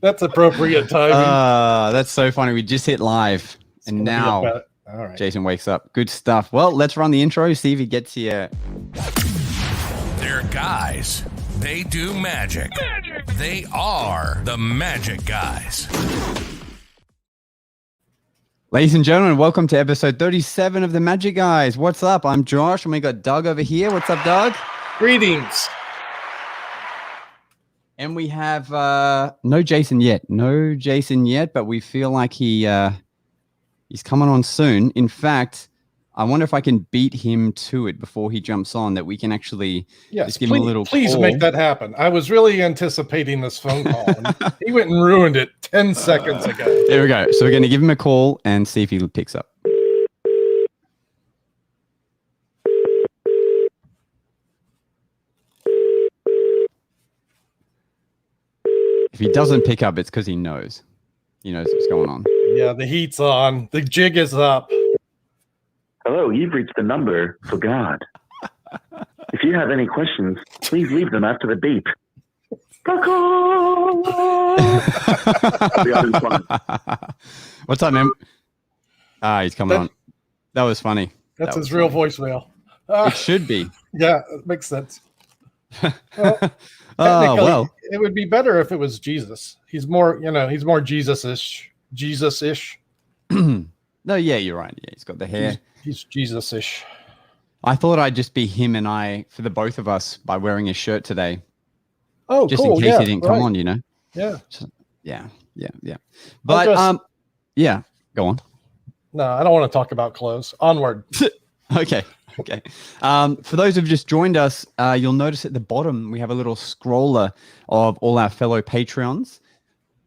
That's appropriate timing. That's so funny. We just hit live, and now all right. Jason wakes up. Good stuff. Well, let's run the intro, see if he gets here. They're guys. They do magic. They are the Magic Guys. Ladies and gentlemen, welcome to episode 37 of the Magic Guys. What's up? I'm Josh, and we got Doug over here. What's up, Doug? Greetings. And we have no Jason yet. But we feel like he's coming on soon. In fact, I wonder if I can beat him to it before he jumps on, that we can actually just give him a little Please call. make that happen. I was really anticipating this phone call. And he went and ruined it 10 seconds ago. There we go. So we're going to give him a call and see if he picks up. If he doesn't pick up, it's because he knows. He knows what's going on. Yeah, the heat's on. The jig is up. Hello, you've reached the number for God. If you have any questions, please leave them after the beep. What's up, man? He's coming on. That was funny. That's his real voicemail. It should be. Yeah, it makes sense. Well, it would be better if it was Jesus. He's more, he's more Jesus-ish. No, yeah, you're right. Yeah, he's got the hair. He's Jesus-ish. I thought I'd just be him and I for the both of us by wearing his shirt today. Oh, just cool. in case he didn't come on, Yeah. Yeah. But yeah, go on. No, I don't want to talk about clothes. Onward. Okay. For those who've just joined us, you'll notice at the bottom we have a little scroller of all our fellow Patreons.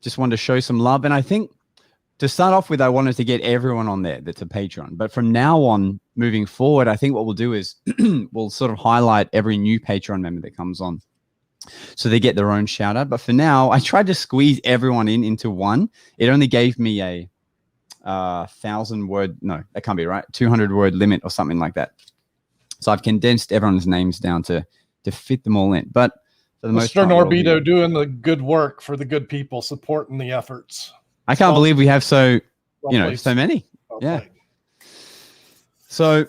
Just wanted to show some love, and I think to start off with, I wanted to get everyone on there that's a Patreon. But from now on, moving forward, I think what we'll do is we'll sort of highlight every new Patreon member that comes on, so they get their own shout out. But for now, I tried to squeeze everyone into one. It only gave me a 1,000-word, no, that can't be right, 200-word limit or something like that. So I've condensed everyone's names down to fit them all in. But for the most part, Mr. Norbido doing the good work for the good people, supporting the efforts. I can't believe we have so many. Played. So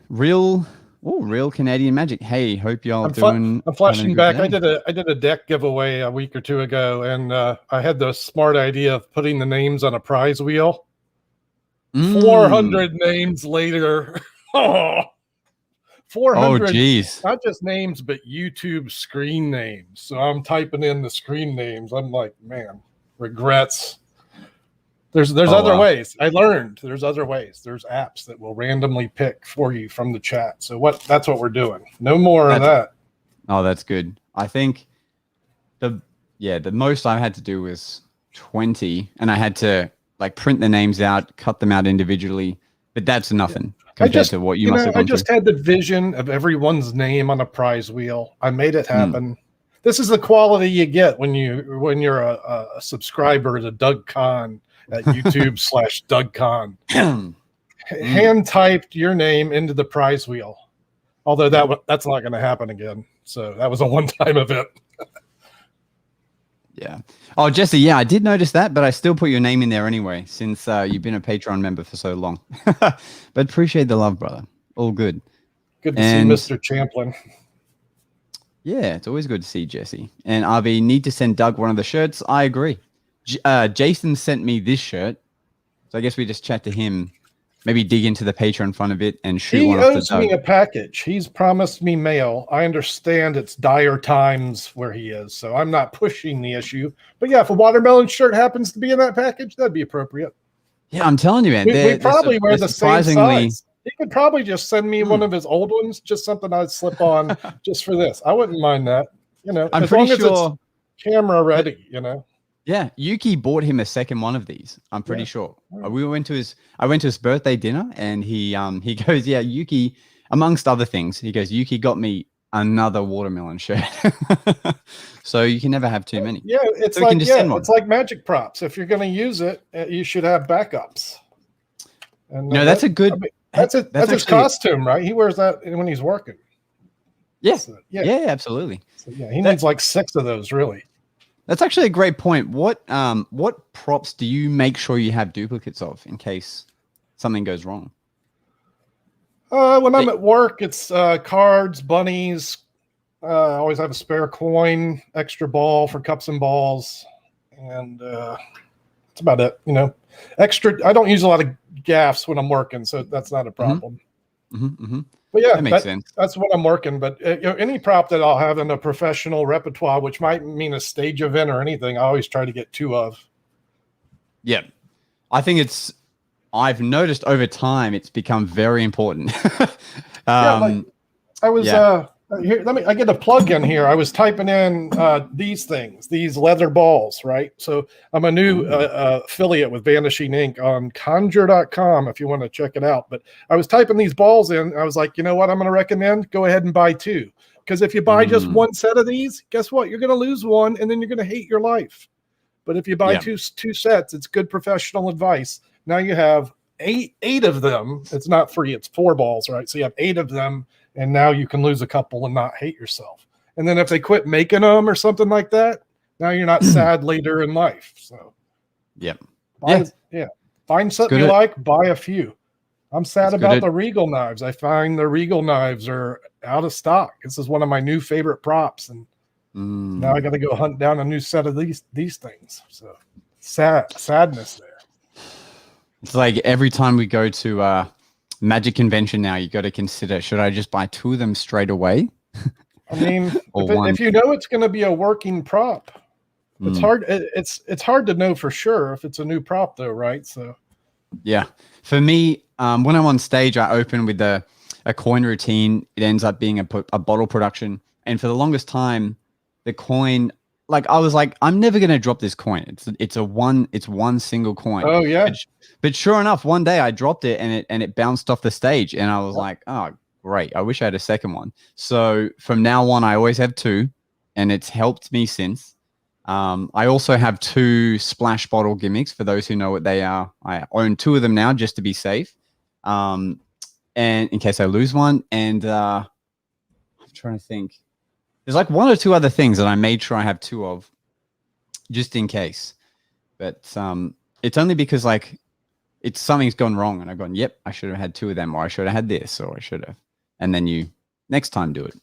real Canadian magic. Hey, hope y'all doing. I'm flashing back. I did a deck giveaway a week or two ago, and I had the smart idea of putting the names on a prize wheel. 400 names later. 400. Oh, geez. Not just names, but YouTube screen names. So I'm typing in the screen names. I'm like, man, regrets. There's other ways. I learned there's other ways. There's apps that will randomly pick for you from the chat. So that's what we're doing. No more of that. Oh, that's good. I think the most I had to do was 20, and I had to print the names out, cut them out individually. But that's nothing compared to what you must have gone through. I just had the vision of everyone's name on a prize wheel. I made it happen. This is the quality you get when you're a subscriber to Doug Kahn at YouTube /Doug Kahn. Hand typed your name into the prize wheel. Although that's not going to happen again. So that was a one-time event. Yeah. Oh, Jesse, yeah, I did notice that, but I still put your name in there anyway, since you've been a Patreon member for so long. But appreciate the love, brother. All good. Good to see Mr. Champlin. Yeah, it's always good to see Jesse. And RV, need to send Doug one of the shirts. I agree. Jason sent me this shirt, so I guess we just chat to him, maybe dig into the Patreon fund a bit and shoot one off to Doug. He owes me a package. He's promised me mail. I understand it's dire times where he is, so I'm not pushing the issue. But yeah, if a watermelon shirt happens to be in that package, that'd be appropriate. Yeah, I'm telling you, man. We probably wear the same size. He could probably just send me one of his old ones, just something I'd slip on just for this. I wouldn't mind that. I'm pretty sure it's camera ready, Yeah, Yuki bought him a second one of these. I'm pretty sure. I went to his birthday dinner, and he goes, yeah, Yuki, amongst other things, he goes, Yuki got me another watermelon shirt. So you can never have too many. Yeah, it's like magic props. If you're going to use it, you should have backups. And that's a good. That's his costume, right? He wears that when he's working. Yeah, so, yeah, absolutely. So, yeah, he needs like 6 of those, really. That's actually a great point. What props do you make sure you have duplicates of in case something goes wrong? When I'm at work, it's cards, bunnies. I always have a spare coin, extra ball for cups and balls, and that's about it. You know, extra. I don't use a lot of gaffs when I'm working, so that's not a problem. But yeah, that makes sense. That's what I'm working. But any prop that I'll have in a professional repertoire, which might mean a stage event or anything, I always try to get 2 of. Yeah, I think I've noticed over time it's become very important. I was here. I get a plug in here. I was typing in these leather balls, right? So I'm a new affiliate with Vanishing Ink on conjure.com if you want to check it out. But I was typing these balls in. I was like, you know what I'm going to recommend? Go ahead and buy 2. Because if you buy just one set of these, guess what? You're going to lose one and then you're going to hate your life. But if you buy two sets, it's good professional advice. Now you have eight of them. It's not free. It's 4 balls, right? So you have 8 of them. And now you can lose a couple and not hate yourself. And then if they quit making them or something like that, now you're not sad later in life. So, find something you like, buy a few. I'm sad about the Regal knives. I find the Regal knives are out of stock. This is one of my new favorite props, and now I got to go hunt down a new set of these things. So sadness there. It's like every time we go to Magic convention now, you got to consider, should I just buy 2 of them straight away? I mean, if you know it's going to be a working prop, it's hard. It's hard to know for sure if it's a new prop, though, right? So, yeah, for me, when I'm on stage, I open with a coin routine. It ends up being a bottle production, and for the longest time, the coin, like I was like, I'm never going to drop this coin. It's one single coin. Oh yeah. But sure enough, one day I dropped it and it bounced off the stage, and I was like, oh, great. I wish I had a second one. So from now on, I always have 2, and it's helped me since. I also have 2 splash bottle gimmicks for those who know what they are. I own 2 of them now just to be safe. And in case I lose one. And I'm trying to think. There's like 1 or 2 other things that I made sure I have 2 of just in case. But it's only because like something's gone wrong and I've gone, yep, I should have had 2 of them, or I should have had this, or I should have. And then you next time do it.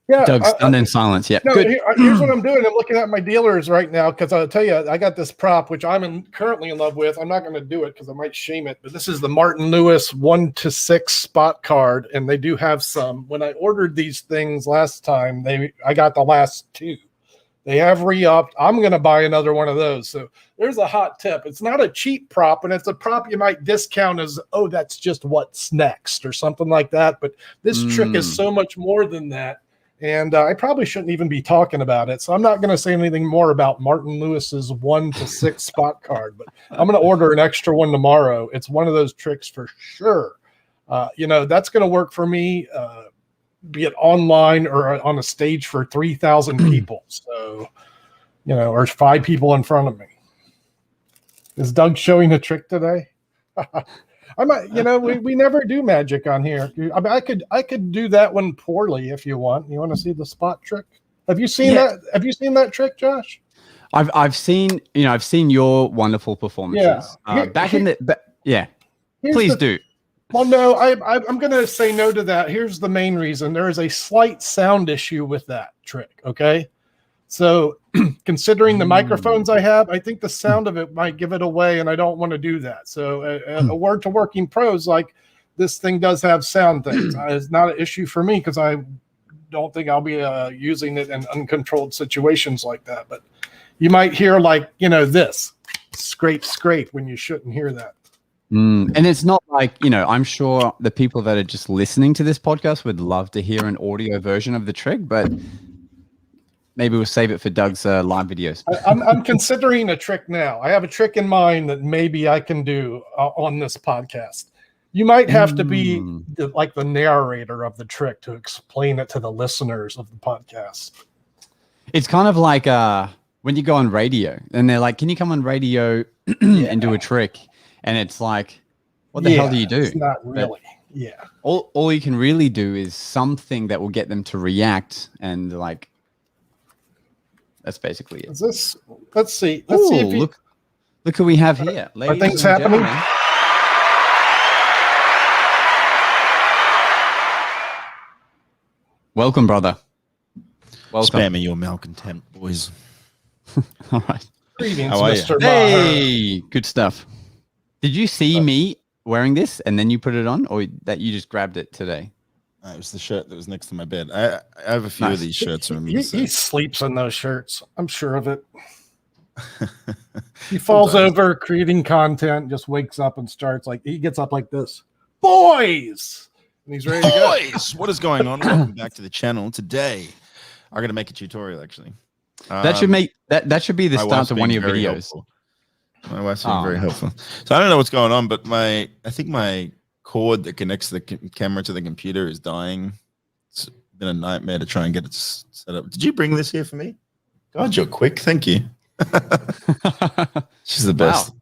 Yeah, Doug's stunned in silence. Yeah, no, here's what I'm doing. I'm looking at my dealers right now because I'll tell you, I got this prop which I'm currently in love with. I'm not going to do it because I might shame it, but this is the Martin Lewis 1-6 spot card, and they do have some. When I ordered these things last time, I got the last 2. They have re-upped. I'm going to buy another one of those. So there's a hot tip. It's not a cheap prop, and it's a prop you might discount as, oh, that's just what's next or something like that. But this trick is so much more than that. And I probably shouldn't even be talking about it. So I'm not going to say anything more about Martin Lewis's 1-6 spot card, but I'm going to order an extra one tomorrow. It's one of those tricks for sure. That's going to work for me, be it online or on a stage for 3,000 people. So, or 5 people in front of me. Is Doug showing a trick today? I might, we never do magic on here. I mean, I could do that one poorly if you want. You want to see the spot trick? Have you seen that? Have you seen that trick, Josh? I've seen your wonderful performances. Yeah. Please do. Well, no, I'm going to say no to that. Here's the main reason. There is a slight sound issue with that trick. Okay. So considering the microphones I have, I think the sound of it might give it away, and I don't want to do that. So a word to working pros, like this thing does have sound things. It's not an issue for me because I don't think I'll be using it in uncontrolled situations like that. But you might hear this scrape when you shouldn't hear that. And it's not like, I'm sure the people that are just listening to this podcast would love to hear an audio version of the trick, but maybe we'll save it for Doug's live videos. I'm considering a trick now. I have a trick in mind that maybe I can do on this podcast. You might have to be the narrator of the trick to explain it to the listeners of the podcast. It's kind of like when you go on radio and they're like, can you come on radio and do a trick? And it's like, what the hell do you do? It's not really. All you can really do is something that will get them to react and That's basically it. Is this? Let's see. Let's see if you, look who we have here. Are things happening? Welcome, brother. Welcome. Spare me your malcontent, boys. All right. Greetings, How are you? Mr. Maher. Hey, good stuff. Did you see me wearing this and then you put it on, or that you just grabbed it today? It was the shirt that was next to my bed. I have a few of these shirts from me. He sleeps in those shirts. I'm sure of it. He falls over creating content, just wakes up and starts like he gets up like this. Boys! And he's ready to go. Boys, what is going on? Welcome back to the channel. Today, I'm gonna make a tutorial actually. That should make that should be the start to one of your videos. Helpful. My wife's been very helpful. So I don't know what's going on, but I think my cord that connects the camera to the computer is dying. It's been a nightmare to try and get it set up. Did you bring this here for me? God, you're quick. Thank you. She's the best. Wow.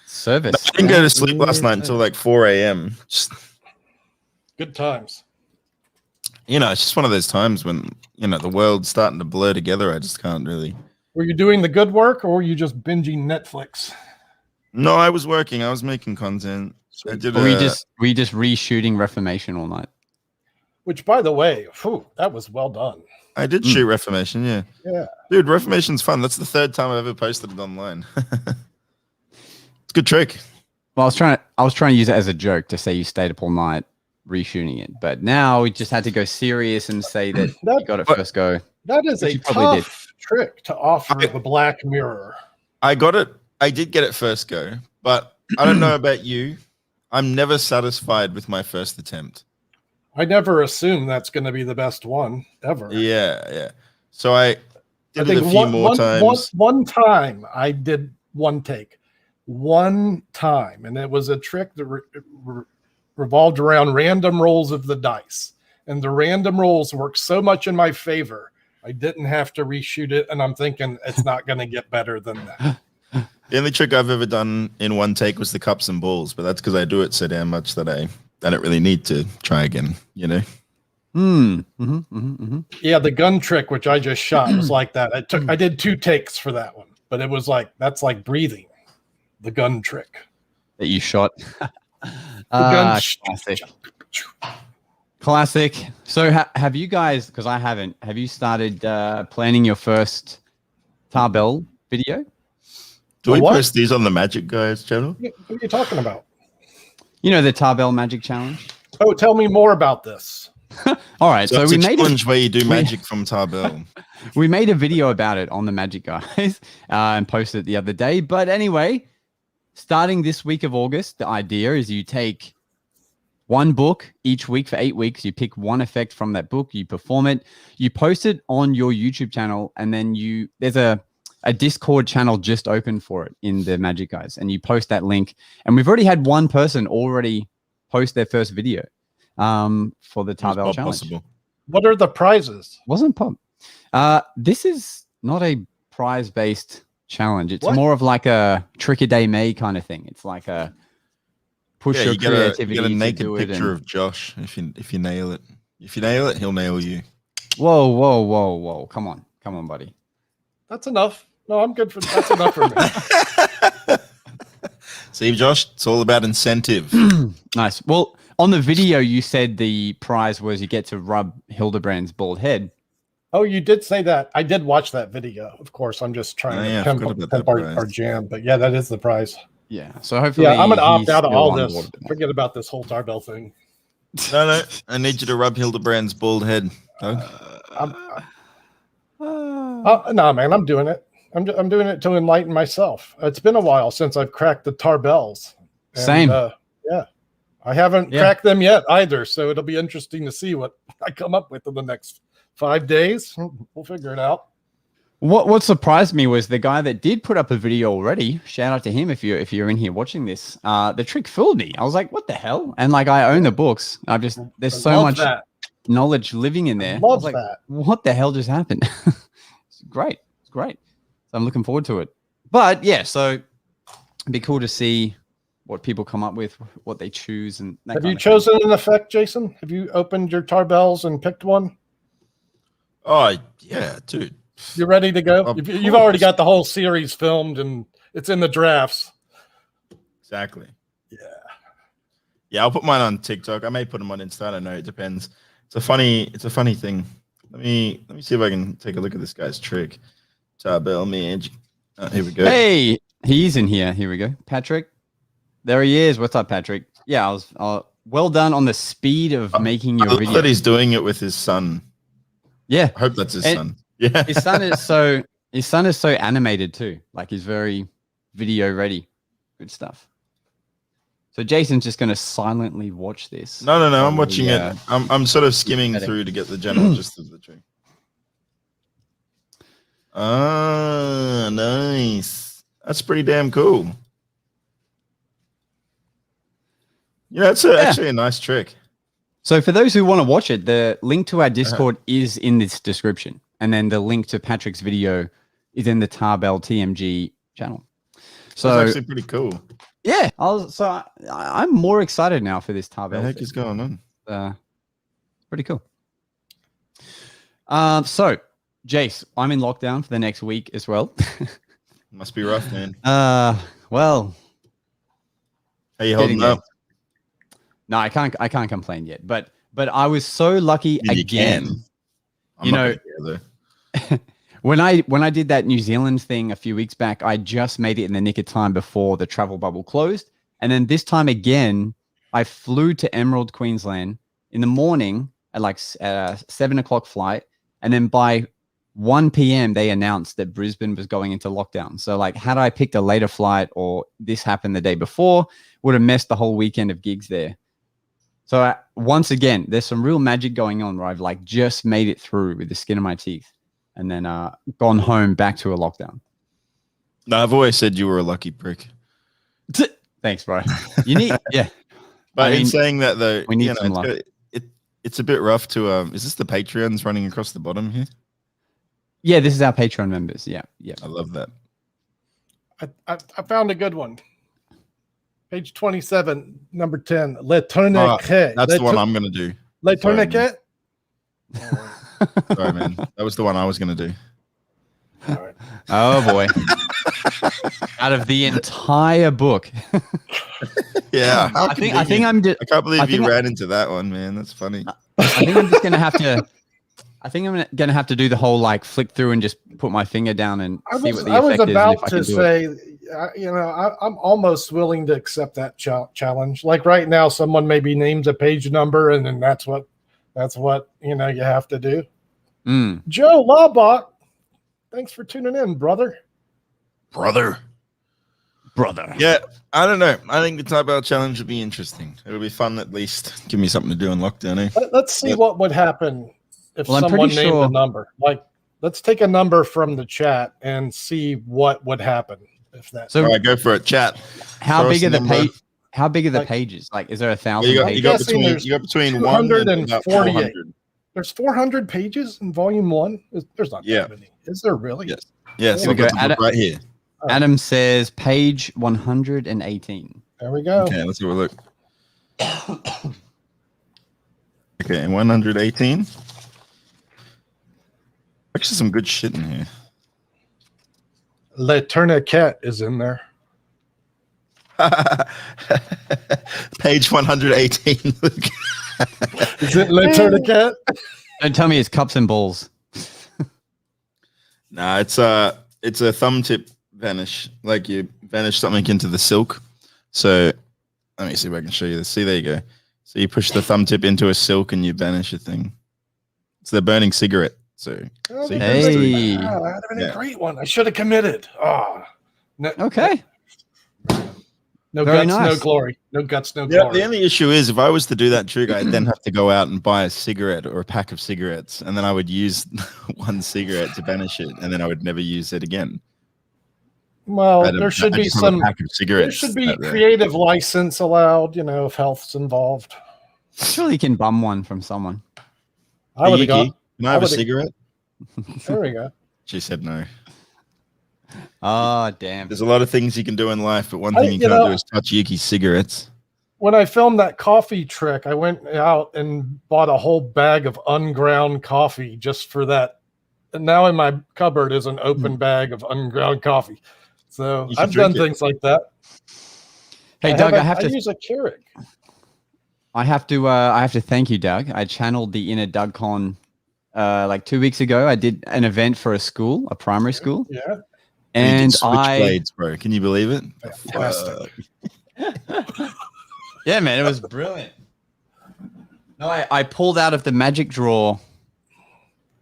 Service. I didn't go to sleep last night until like 4 a.m. Just, good times. it's just one of those times when, the world's starting to blur together. I just can't really. Were you doing the good work or were you just binging Netflix? No, I was working. I was making content. I did we just reshooting Reformation all night. Which, by the way, that was well done. I did shoot Reformation, yeah. Yeah. Dude, Reformation's fun. That's the third time I've ever posted it online. It's a good trick. Well, I was trying to use it as a joke to say you stayed up all night reshooting it, but now we just had to go serious and say that you got it first go. That is a tough trick to offer the Black Mirror. I got it. I did get it first go, but I don't know about you. I'm never satisfied with my first attempt. I never assume that's going to be the best one ever. Yeah. So I did it a few more times. One time I did one take. One time. And it was a trick that revolved around random rolls of the dice. And the random rolls worked so much in my favor, I didn't have to reshoot it. And I'm thinking it's not going to get better than that. The only trick I've ever done in one take was the cups and balls, but that's because I do it so damn much that I don't really need to try again, Yeah, the gun trick, which I just shot, was like that. I did 2 takes for that one, but it was like, that's like breathing. The gun trick that you shot. Classic. So have you guys, because I haven't, have you started planning your first Tarbell video? Do we post these on the Magic Guys channel? What are you talking about? You know, the Tarbell Magic Challenge? Oh, tell me more about this. All right. So we made a challenge where you do magic from Tarbell. We made a video about it on the Magic Guys and posted it the other day. But anyway, starting this week of August, the idea is you take one book each week for 8 weeks. You pick one effect from that book, you perform it, you post it on your YouTube channel, and then there's a Discord channel just open for it in the Magic Guys, and you post that link. And we've already had one person already post their first video for the Tarbell challenge. Possible. What are the prizes? Wasn't Pop. This is not a prize-based challenge. It's more of like a trick a day May kind of thing. It's like a push your creativity. You get a naked picture of Josh if you nail it. If you nail it, he'll nail you. Whoa. Come on, buddy. That's enough. No, I'm good for that's enough for me. See, Josh, it's all about incentive. Nice. Well, on the video, you said the prize was you get to rub Hildebrand's bald head. Oh, you did say that. I did watch that video. Of course, I'm just trying to pimp our jam. But yeah, that is the prize. Yeah. So hopefully, I'm gonna opt out of all this. Forget about this whole Tarbell thing. No. I need you to rub Hildebrand's bald head. No, man, I'm doing it. I'm doing it to enlighten myself. It's been a while since I've cracked the Tarbells. Same. Yeah. I haven't cracked them yet either. So it'll be interesting to see what I come up with in the next 5 days. We'll figure it out. What surprised me was the guy that did put up a video already. Shout out to him if you're in here watching this. The trick fooled me. I was like, what the hell? And like I own the books. There's so much knowledge living in there. I was like, what the hell just happened? It's great. So I'm looking forward to it. But yeah, so it'd be cool to see what people come up with, what they choose, and that. Have you chosen an effect, Jason? Have you opened your Tarbells and picked one? Oh yeah, dude. You ready to go? Of You've already course. got the whole series filmed and it's in the drafts. Exactly. Yeah. Yeah, I'll put mine on TikTok. I may put them on Insta. I don't know. It depends. It's a funny thing. Let me see if I can take a look at this guy's trick. Tarbell Magic. Here we go. Hey, he's in here. Here we go. Patrick. There he is. What's up, Patrick? Yeah, I was well done on the speed of making your I love video. that he's doing it with his son. Yeah. I hope that's his And son. Yeah. His son is so animated too. Like he's very video ready. Good stuff. So Jason's just going to silently watch this. No. I'm watching it. I'm sort of skimming through to get the general gist of the trick. Ah, nice. That's pretty damn cool. Yeah, it's actually a nice trick. So for those who want to watch it, the link to our Discord is in this description. And then the link to Patrick's video is in the Tarbell TMG channel. So That's actually pretty cool. yeah, I'm more excited now for this Tarbell. What the heck thing. is going on? Pretty cool. So Jace, I'm in lockdown for the next week as well. Must be rough, man. Well, How you holding up? No, I can't complain yet. But I was so lucky Yeah, you again. can. You know, when I did that New Zealand thing a few weeks back, I just made it in the nick of time before the travel bubble closed. And then this time again, I flew to Emerald, Queensland in the morning at like 7 o'clock flight. And then by 1 p.m., they announced that Brisbane was going into lockdown. So like, had I picked a later flight or this happened the day before, would have messed the whole weekend of gigs there. So once again, there's some real magic going on where I've like just made it through with the skin of my teeth and then gone home back to a lockdown. No, I've always said you were a lucky prick. Thanks, bro. You need, yeah. But in saying that though, we need some luck. It's a bit rough to, is this the Patreons running across the bottom here? Yeah, this is our Patreon members. Yeah. I love that. I found a good one. Page 27, number 10. Le Tourniquet. That's the one I'm going to do. Le Tourniquet? Sorry, man. That was the one I was going to do. All right. Oh, boy. Out of the entire book. Yeah. I think I'm just, I can't believe you ran into that one, man. That's funny. I think I'm just going to have to. I think I'm going to have to do the whole like flick through and just put my finger down and see what the effect is. I was about to say, I'm almost willing to accept that challenge. Like right now, someone maybe names a page number, and then that's what you have to do. Joe Laubach, thanks for tuning in, brother. Yeah, I don't know. I think the Tarbell challenge would be interesting. It'll be fun, at least. Give me something to do in lockdown. Eh? Let's see what would happen if Well, someone named a number. Like, let's take a number from the chat and see what would happen if that. So all right, go for it. Chat. How big are the page? How big are the pages? Like, is there 1,000 pages? You got between 100 and 448. There's 400 pages in volume 1. There's not that many. Is there really? Yes. Yes. Here we go. Right here. Adam says page 118. There we go. Okay, let's have a look. Okay, 118. Actually, some good shit in here. Le Tourniquet is in there. Page 118. Is it Le Tourniquet? Don't tell me it's cups and balls. Nah, it's a thumb tip vanish. Like you vanish something into the silk. So let me see if I can show you this. See, there you go. So you push the thumb tip into a silk and you vanish a thing. It's the burning cigarette. So hey, that'd have been a great one. I should have committed. Okay. No Very guts, nice. no glory. No guts, no yeah, glory. the only issue is if I was to do that trick, I'd then have to go out and buy a cigarette or a pack of cigarettes, and then I would use one cigarette to banish it, and then I would never use it again. Well, there should be some pack of cigarettes. There should be creative license allowed, if health's involved. Surely you can bum one from someone. I would have gone. Can I have a cigarette? There we go. She said no. Oh, damn. There's a lot of things you can do in life, but one thing you can't do is touch Yuki's cigarettes. When I filmed that coffee trick, I went out and bought a whole bag of unground coffee just for that and now in my cupboard is an open bag of unground coffee. So You should I've done drink it. things like that. Hey, Doug, I use a Keurig. I have to thank you, Doug. I channeled the inner DougCon like 2 weeks ago. I did an event for a school, a primary school. Yeah. And switchblades, bro. Can you believe it? Fantastic. Yeah, man, it was brilliant. No, I pulled out of the magic drawer.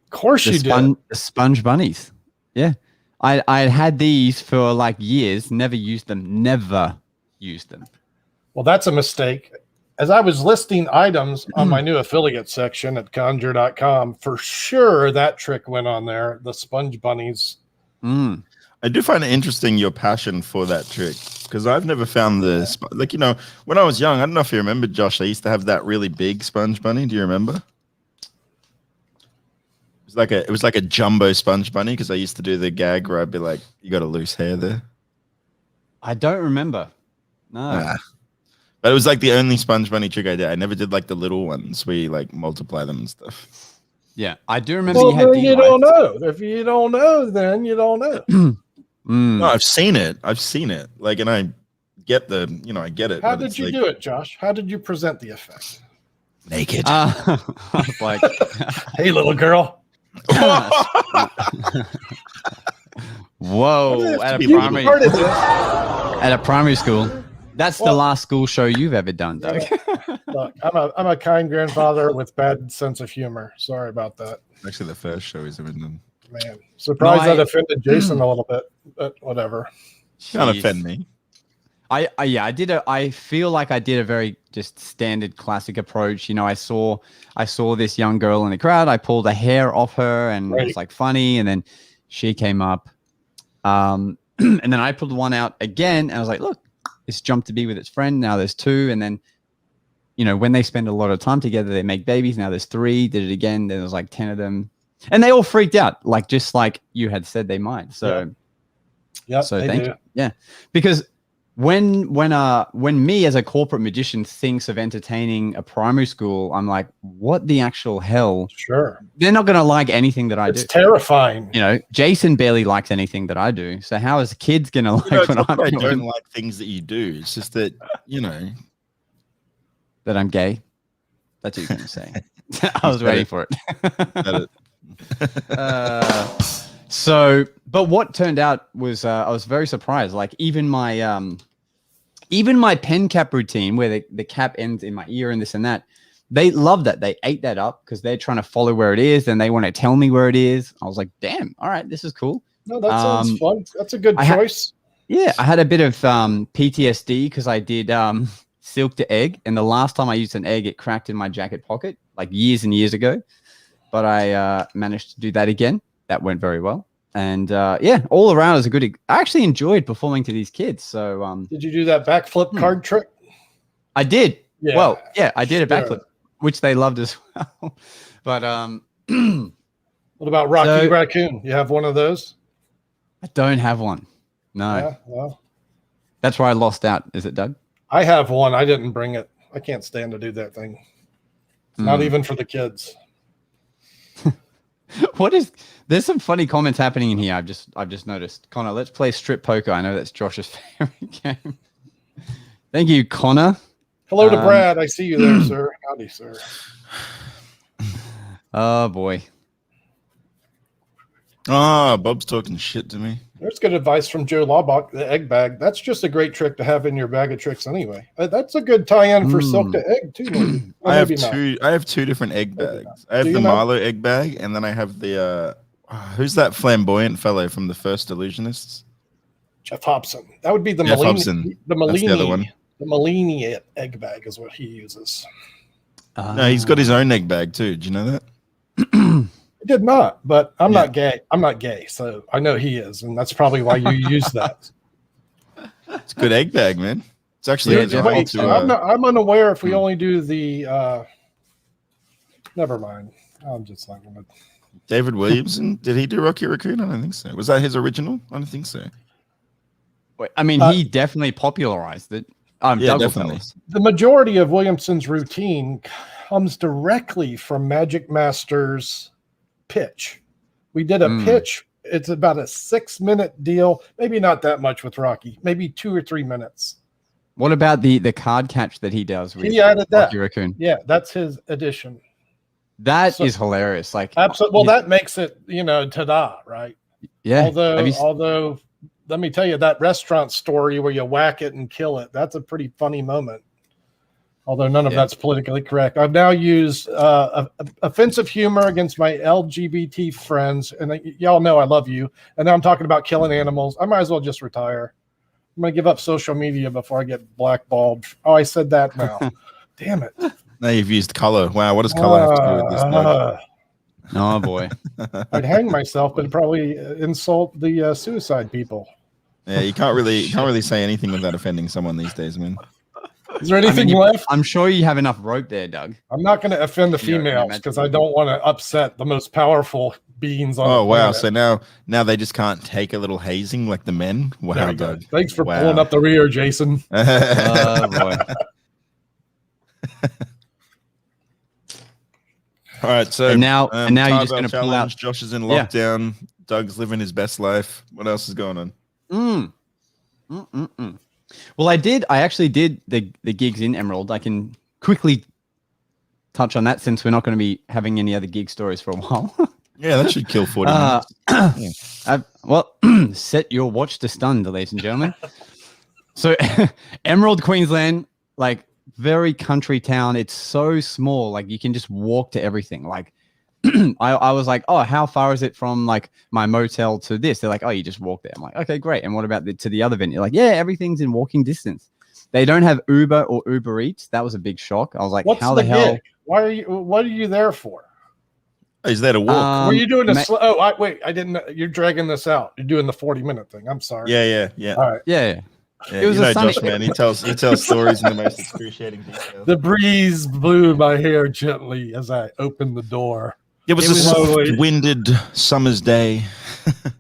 Of course you did. The sponge bunnies. Yeah. I had these for like years, never used them. Well, that's a mistake. As I was listing items on my new affiliate section at conjure.com, for sure that trick went on there. The sponge bunnies. I do find it interesting your passion for that trick, because I've never found when I was young, I don't know if you remember, Josh, I used to have that really big sponge bunny. Do you remember? It was like a jumbo sponge bunny, because I used to do the gag where I'd be like, you got a loose hair there. I don't remember. No. But it was like the only sponge bunny trick I did. I never did like the little ones where you like multiply them and stuff. Yeah, I do remember Well, you had then you don't know. If you don't know, then you don't know. No, I've seen it. Like, and I get I get it. How did you do it, Josh? How did you present the effect? Naked. I was like, hey, little girl. whoa, at a primary school. That's the last school show you've ever done, Doug. Look, I'm a kind grandfather with bad sense of humor. Sorry about that. Actually, the first show he's ever done. Man, surprised that offended Jason a little bit, but whatever. Can't offend me. I feel like I did a very just standard classic approach. I saw this young girl in the crowd. I pulled a hair off her, and it was like funny. And then she came up, and then I pulled one out again, and I was like, look, this jumped to be with its friend. Now there's two, and then when they spend a lot of time together, they make babies. Now there's three. Did it again. Then there's like 10 of them, and they all freaked out, just like you had said they might. So, so thank you. Yeah, because when me as a corporate magician thinks of entertaining a primary school, I'm like, what the actual hell? Sure. They're not going to like anything that I do. It's terrifying. Jason barely likes anything that I do. So how is kids going to like when I don't like things that you do. It's just that, that I'm gay. That's what you're going to say. I was waiting for it. But what turned out was I was very surprised. Like even my pen cap routine, where the cap ends in my ear and this and that, they love that. They ate that up because they're trying to follow where it is, and they want to tell me where it is. I was like, damn, all right, this is cool. No, that sounds fun. That's a good choice. I had a bit of PTSD because I did silk to egg, and the last time I used an egg, it cracked in my jacket pocket like years and years ago. But I managed to do that again. That went very well. And all around is a good. I actually enjoyed performing to these kids. So, did you do that backflip card trick? I did. Yeah. Well, yeah, I did a backflip, which they loved as well. But what about Rocky Raccoon? You have one of those? I don't have one. No. Yeah, well, that's where I lost out. Is it, Doug? I have one. I didn't bring it. I can't stand to do that thing. Not even for the kids. There's some funny comments happening in here. I've just noticed. Connor, let's play strip poker. I know that's Josh's favorite game. Thank you, Connor. Hello to Brad. I see you there, sir. Howdy, sir. Oh boy. Bob's talking shit to me. There's good advice from Joe Laubach, the egg bag. That's just a great trick to have in your bag of tricks anyway. That's a good tie-in for silk to egg too. Maybe. I have two different egg bags. I have the Marlowe egg bag, and then I have the who's that flamboyant fellow from the first Illusionists? Jeff Hobson. That would be the Jeff Malini. Hobson. The Malini. That's the other one. The Malini egg bag is what he uses. No, he's got his own egg bag too. Do you know that? I did not, but I'm not gay. I'm not gay, so I know he is, and that's probably why you use that. It's a good egg bag, man. It's actually I'm unaware if we only do the. Never mind. I'm just not gonna. David Williamson, did he do Rocky Raccoon? I don't think so. Was that his original? I don't think so. Wait, I mean, he definitely popularized it. Yeah, definitely. The majority of Williamson's routine comes directly from Magic Master's pitch, We did a pitch. It's about a 6-minute deal. Maybe not that much with Rocky. Maybe 2 or 3 minutes. What about the card catch that he does with He added that. Rocky Raccoon? Yeah, that's his addition. That is hilarious. Like, absolutely. Well, that makes it, ta-da, right? Yeah. Although, let me tell you, that restaurant story where you whack it and kill it, that's a pretty funny moment. Although none of that's politically correct. I've now used offensive humor against my LGBT friends, and y'all know I love you. And now I'm talking about killing animals. I might as well just retire. I'm going to give up social media before I get blackballed. Oh, I said that now. Damn it. Now you've used color. Wow, what does color have to do with this? Oh, boy. I'd hang myself, but probably insult the suicide people. Yeah, you can't really say anything without offending someone these days, man. Is there anything left? I'm sure you have enough rope there, Doug. I'm not going to offend the females because I don't want to upset the most powerful beings on the planet. So now they just can't take a little hazing like the men. Wow, Doug. Thanks for pulling up the rear, Jason. Oh, boy. All right, so and now you're just going to pull out. Josh is in lockdown. Doug's living his best life. What else is going on? Well, I actually did the gigs in Emerald. I can quickly touch on that since we're not going to be having any other gig stories for a while. Yeah, that should kill 40 minutes. Well, set your watch to stun, ladies and gentlemen. So Emerald, Queensland, like very country town. It's so small. Like you can just walk to everything. Like I was like, oh, how far is it from like my motel to this? They're like, oh, you just walk there. I'm like, okay, great. And what about to the other venue? Like, yeah, everything's in walking distance. They don't have Uber or Uber Eats. That was a big shock. I was like, what's how the hell? Gig? What are you there for? Is that a walk? Were you doing wait, I didn't know. You're dragging this out. You're doing the 40-minute thing. I'm sorry. Yeah. All right. Yeah. It was Josh, man. He tells stories in the most excruciating detail. The breeze blew my hair gently as I opened the door. It was a soft-winded summer's day.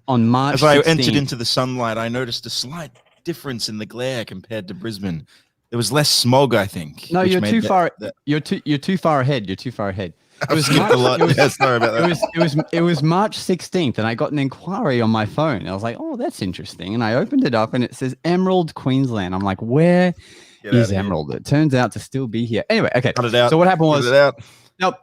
On March As I 16th. entered into the sunlight, I noticed a slight difference in the glare compared to Brisbane. There was less smog, I think. No, you're too far. You're too far ahead. You're too far ahead. It was skipped a lot. Sorry about that. It was March 16th, and I got an inquiry on my phone. I was like, "Oh, that's interesting." And I opened it up, and it says Emerald, Queensland. I'm like, "Where is Emerald?" It turns out to still be here. Anyway, okay. Cut it out. So what happened was, Cut it out. no,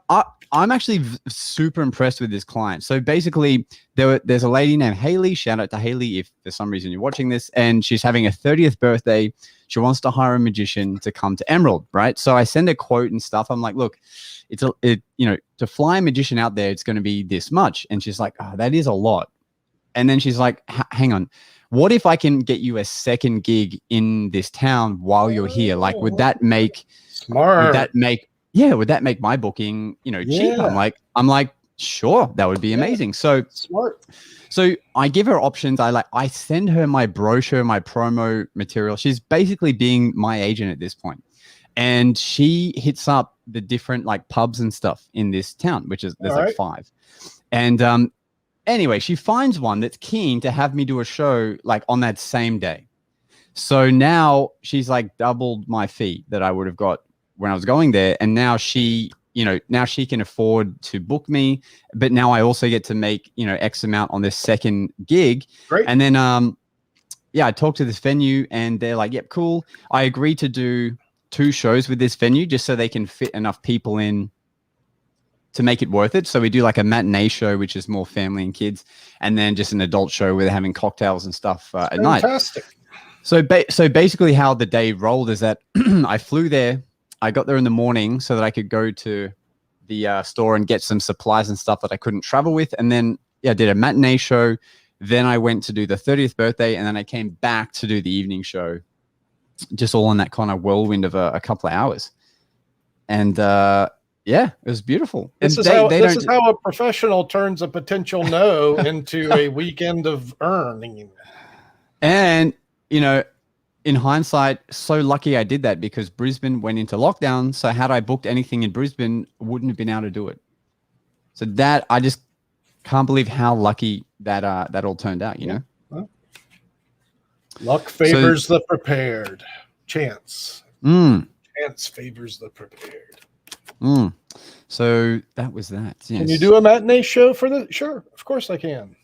I'm actually super impressed with this client. So basically, there's a lady named Haley. Shout out to Haley if for some reason you're watching this, and she's having a 30th birthday. She wants to hire a magician to come to Emerald, right? So I send a quote and stuff. I'm like, look, to fly a magician out there, it's going to be this much. And she's like, oh, that is a lot. And then she's like, hang on, what if I can get you a second gig in this town while you're here? Like, would that make smart? Would that make my booking, cheap? I'm like, sure, that would be amazing. So smart. So I give her options. I send her my brochure, my promo material. She's basically being my agent at this point. And she hits up the different like pubs and stuff in this town, which is there's like 5. And anyway, she finds one that's keen to have me do a show like on that same day. So now she's like doubled my fee that I would have got when I was going there. And now she can afford to book me, but now I also get to make, X amount on this second gig. Great. And then, I talked to this venue and they're like, yep, cool. I agree to do 2 shows with this venue just so they can fit enough people in to make it worth it. So we do like a matinee show, which is more family and kids, and then just an adult show where they're having cocktails and stuff at night. Fantastic. So basically how the day rolled is that I flew there. I got there in the morning so that I could go to the store and get some supplies and stuff that I couldn't travel with. And then, I did a matinee show. Then I went to do the 30th birthday. And then I came back to do the evening show, just all in that kind of whirlwind of a couple of hours. And it was beautiful. This is how a professional turns a potential no into a weekend of earning. And, in hindsight, so lucky I did that because Brisbane went into lockdown. So had I booked anything in Brisbane, wouldn't have been able to do it. So that I just can't believe how lucky that all turned out. Well, luck favors the prepared. Chance. Chance favors the prepared. So that was that. Yes. Can you do a matinee show for the? Sure, of course I can.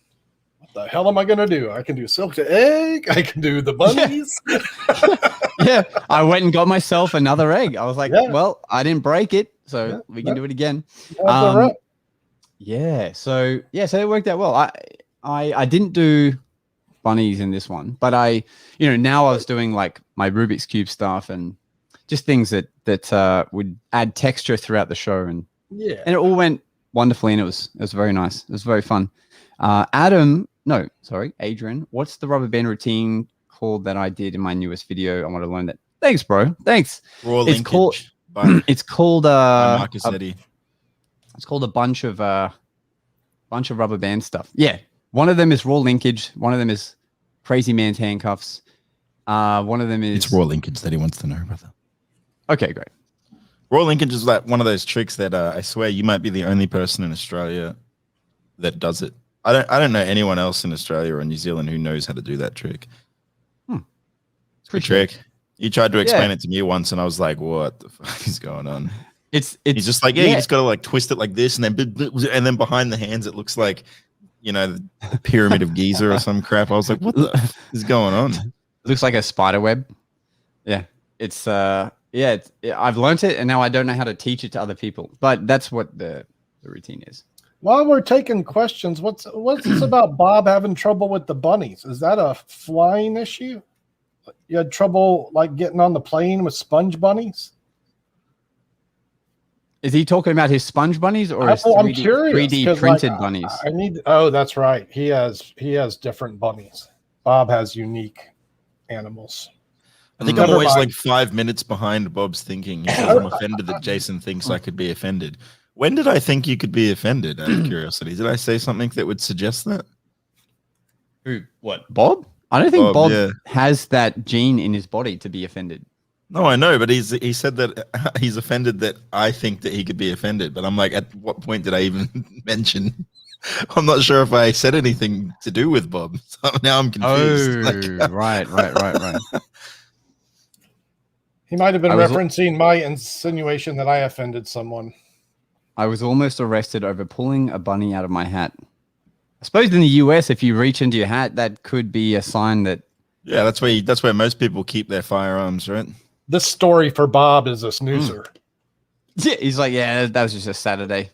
What the hell am I going to do? I can do silk to egg. I can do the bunnies. Yeah, I went and got myself another egg. I was like, Yeah. well, I didn't break it, so Yeah, we can do it again. That's all right. Yeah, so it worked out well. I didn't do bunnies in this one, but now I was doing like my Rubik's Cube stuff and just things that would add texture throughout the show, and it all went wonderfully, and it was very nice. It was very fun. Adrian, what's the rubber band routine called that I did in my newest video? I want to learn that. Thanks, bro. Thanks. Raw It's called. linkage. It's called Marcus Eddy. it's called a bunch of rubber band stuff. Yeah, one of them is raw linkage. One of them is crazy man's handcuffs. One of them is It's raw linkage that he wants to know, brother. Okay, great. Raw linkage is like one of those tricks that I swear you might be the only person in Australia that does it. I don't know anyone else in Australia or New Zealand who knows how to do that trick. It's a good trick. You tried to explain it to me once, and I was like, "What the fuck is going on?" It's He's just like, you just got to like twist it like this, and then behind the hands it looks like, the Pyramid of Giza or some crap. I was like, "What the f- is going on?" It looks like a spider web. Yeah, I've learned it, and now I don't know how to teach it to other people. But that's what the routine is. While we're taking questions, what's this about Bob having trouble with the bunnies? Is that a flying issue? You had trouble like getting on the plane with sponge bunnies? Is he talking about his sponge bunnies or his I'm curious, 3D printed bunnies? Oh, that's right. He has different bunnies. Bob has unique animals. I think I'm always like 5 minutes behind Bob's thinking. He says, I'm offended that Jason thinks I could be offended. When did I think you could be offended? Out of curiosity, did I say something that would suggest that? Who? What? Bob? I don't think Bob yeah. has that gene in his body to be offended. No, I know, but he said that he's offended that I think that he could be offended. But I'm like, at what point did I even mention? I'm not sure if I said anything to do with Bob. So now I'm confused. Oh, right. He might have been referencing my insinuation that I offended someone. I was almost arrested over pulling a bunny out of my hat. I suppose in the US, if you reach into your hat, that could be a sign that. Yeah, that's where most people keep their firearms, right? This story for Bob is a snoozer. Yeah, he's like, yeah, that was just a Saturday.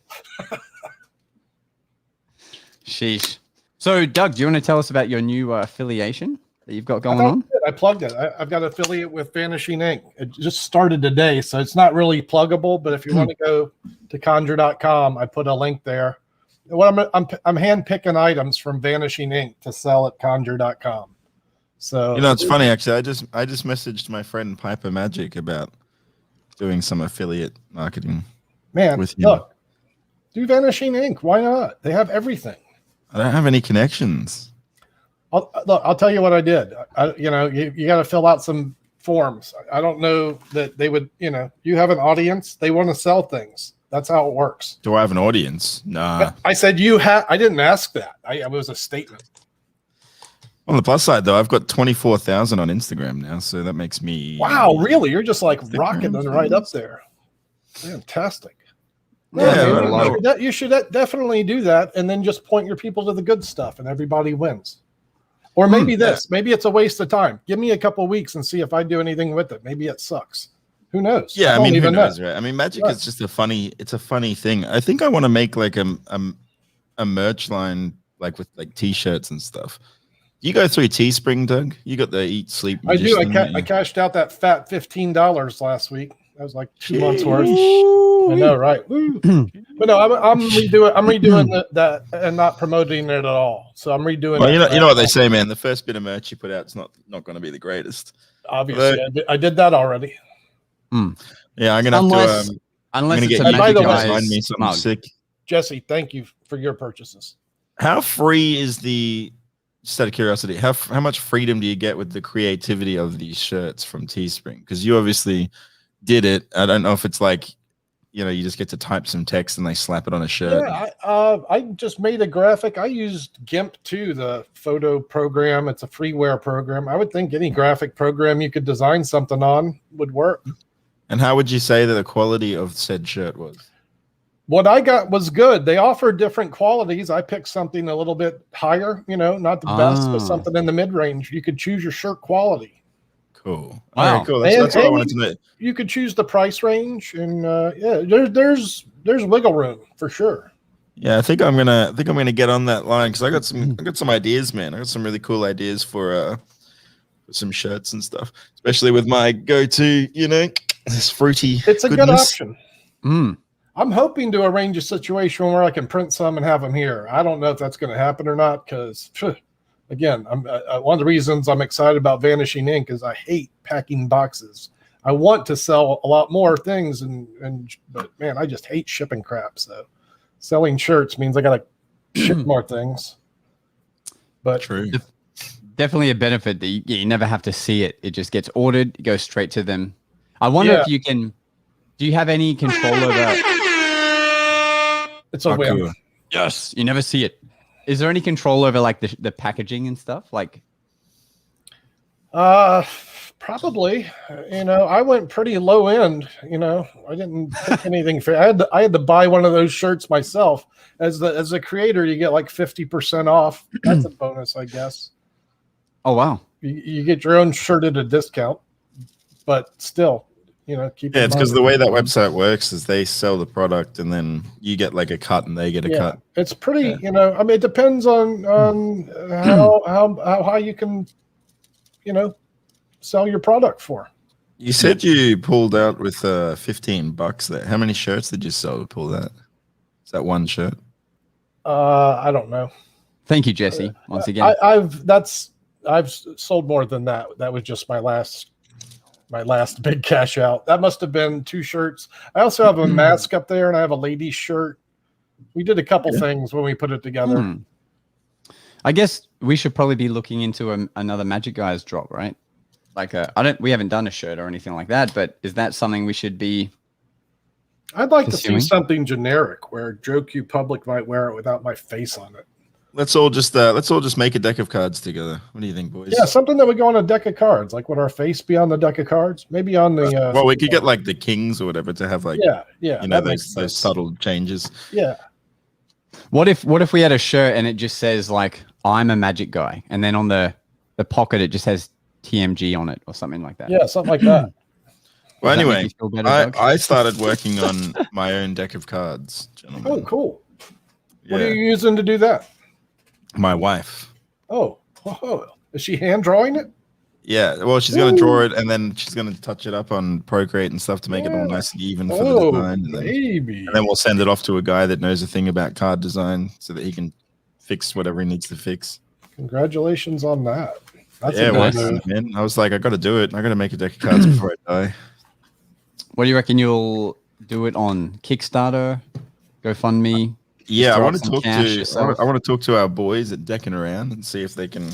Sheesh. So, Doug, do you want to tell us about your new affiliation that you've got going on? I plugged it. I've got an affiliate with Vanishing Ink. It just started today, so it's not really pluggable. But if you want to go to conjure.com, I put a link there. I'm hand picking items from Vanishing Ink to sell at conjure.com. So it's funny actually. I just messaged my friend Piper Magic about doing some affiliate marketing. Man, with him. Look, do Vanishing Ink. Why not? They have everything. I don't have any connections. I'll tell you what I did. You got to fill out some forms. I don't know that they would. You have an audience. They want to sell things. That's how it works. Do I have an audience? Nah. I said you have. I didn't ask that. It was a statement. On the plus side, though, I've got 24,000 on Instagram now, so that makes me. Wow, really? You're just like rocketing right up there. Fantastic. Yeah, you should definitely do that, and then just point your people to the good stuff, and everybody wins. Or maybe maybe it's a waste of time. Give me a couple of weeks and see if I do anything with it. Maybe it sucks. Who knows? Yeah, who knows, right? I mean, magic is just a funny thing. I think I want to make like a merch line, like with like t-shirts and stuff. You go through Teespring, Doug? You got the Eat, Sleep. I do. I cashed out that fat $15 last week. That was like 2 months worth. I know, right? But no, I'm redoing that and not promoting it at all. So I'm redoing. Well, you know what they say, man. The first bit of merch you put out is not going to be the greatest. Obviously, I did that already. Yeah, I'm gonna have to. Unless I'm it's gonna a get Magic you to find me something sick. Jesse, thank you for your purchases. How free is the? Just out of curiosity, how much freedom do you get with the creativity of these shirts from Teespring? Because you obviously did it. I don't know if it's like, you just get to type some text and they slap it on a shirt. Yeah, I just made a graphic. I used GIMP too, the photo program. It's a freeware program. I would think any graphic program you could design something on would work. And how would you say that the quality of said shirt was? What I got was good. They offered different qualities. I picked something a little bit higher, not the best, but something in the mid range. You could choose your shirt quality. Cool. Wow. All right, cool. That's what I wanted to know. You could choose the price range, and there's wiggle room for sure. Yeah, I think I'm gonna get on that line because I got some ideas, man. I got some really cool ideas for some shirts and stuff, especially with my go-to, this fruity. It's a good option. Mm. I'm hoping to arrange a situation where I can print some and have them here. I don't know if that's going to happen or not because, again, one of the reasons I'm excited about Vanishing Ink is I hate packing boxes. I want to sell a lot more things, but man, I just hate shipping crap. So selling shirts means I got to ship more things. But true. Definitely a benefit that you never have to see it. It just gets ordered, it goes straight to them. I wonder if you can. Do you have any control over? It's a whim. Cool. Yes, you never see it. Is there any control over like the packaging and stuff? Like, probably. I went pretty low end. I didn't pick anything fair. I had to buy one of those shirts myself. As a creator, you get like 50% off. That's a bonus, I guess. oh wow, You get your own shirt at a discount, but still, keep. Yeah, it's because the way that website works is they sell the product and then you get like a cut and they get a cut. It's pretty. It depends on how high you can, sell your product for. You said you pulled out with $15 there. How many shirts did you sell to pull that? Is that one shirt? I don't know. thank you, Jesse. Once again, I've sold more than that. That was just my last big cash out. That must have been 2 shirts. I also have a mask up there, and I have a ladies shirt. We did a couple things when we put it together. I guess we should probably be looking into another Magic Guys drop, right? Like we haven't done a shirt or anything like that, but is that something we should be? I'd like to pursuing? see something generic where Joe Q Public might wear it without my face on it. Let's all just make a deck of cards together. What do you think, boys? Yeah, something that would go on a deck of cards. Like, would our face be on the deck of cards? Maybe on the. Well, we could get like the kings or whatever to have like. Yeah. Those subtle changes. Yeah. What if we had a shirt and it just says like I'm a Magic Guy, and then on the pocket it just has TMG on it or something like that? Yeah, something like that. Well, anyway, better, I started working on my own deck of cards, gentlemen. Oh, cool. Yeah. What are you using to do that? My wife. Oh, is she hand drawing it? Yeah, well, she's going to draw it, and then she's going to touch it up on Procreate and stuff to make it all nice and even for the design. And then we'll send it off to a guy that knows a thing about card design so that he can fix whatever he needs to fix. Congratulations on that. That's man. I was like, I got to do it. I got to make a deck of cards before I die. What do you reckon you'll do it on? Kickstarter, GoFundMe? Yeah, I want to talk to our boys at Decking Around and see if they can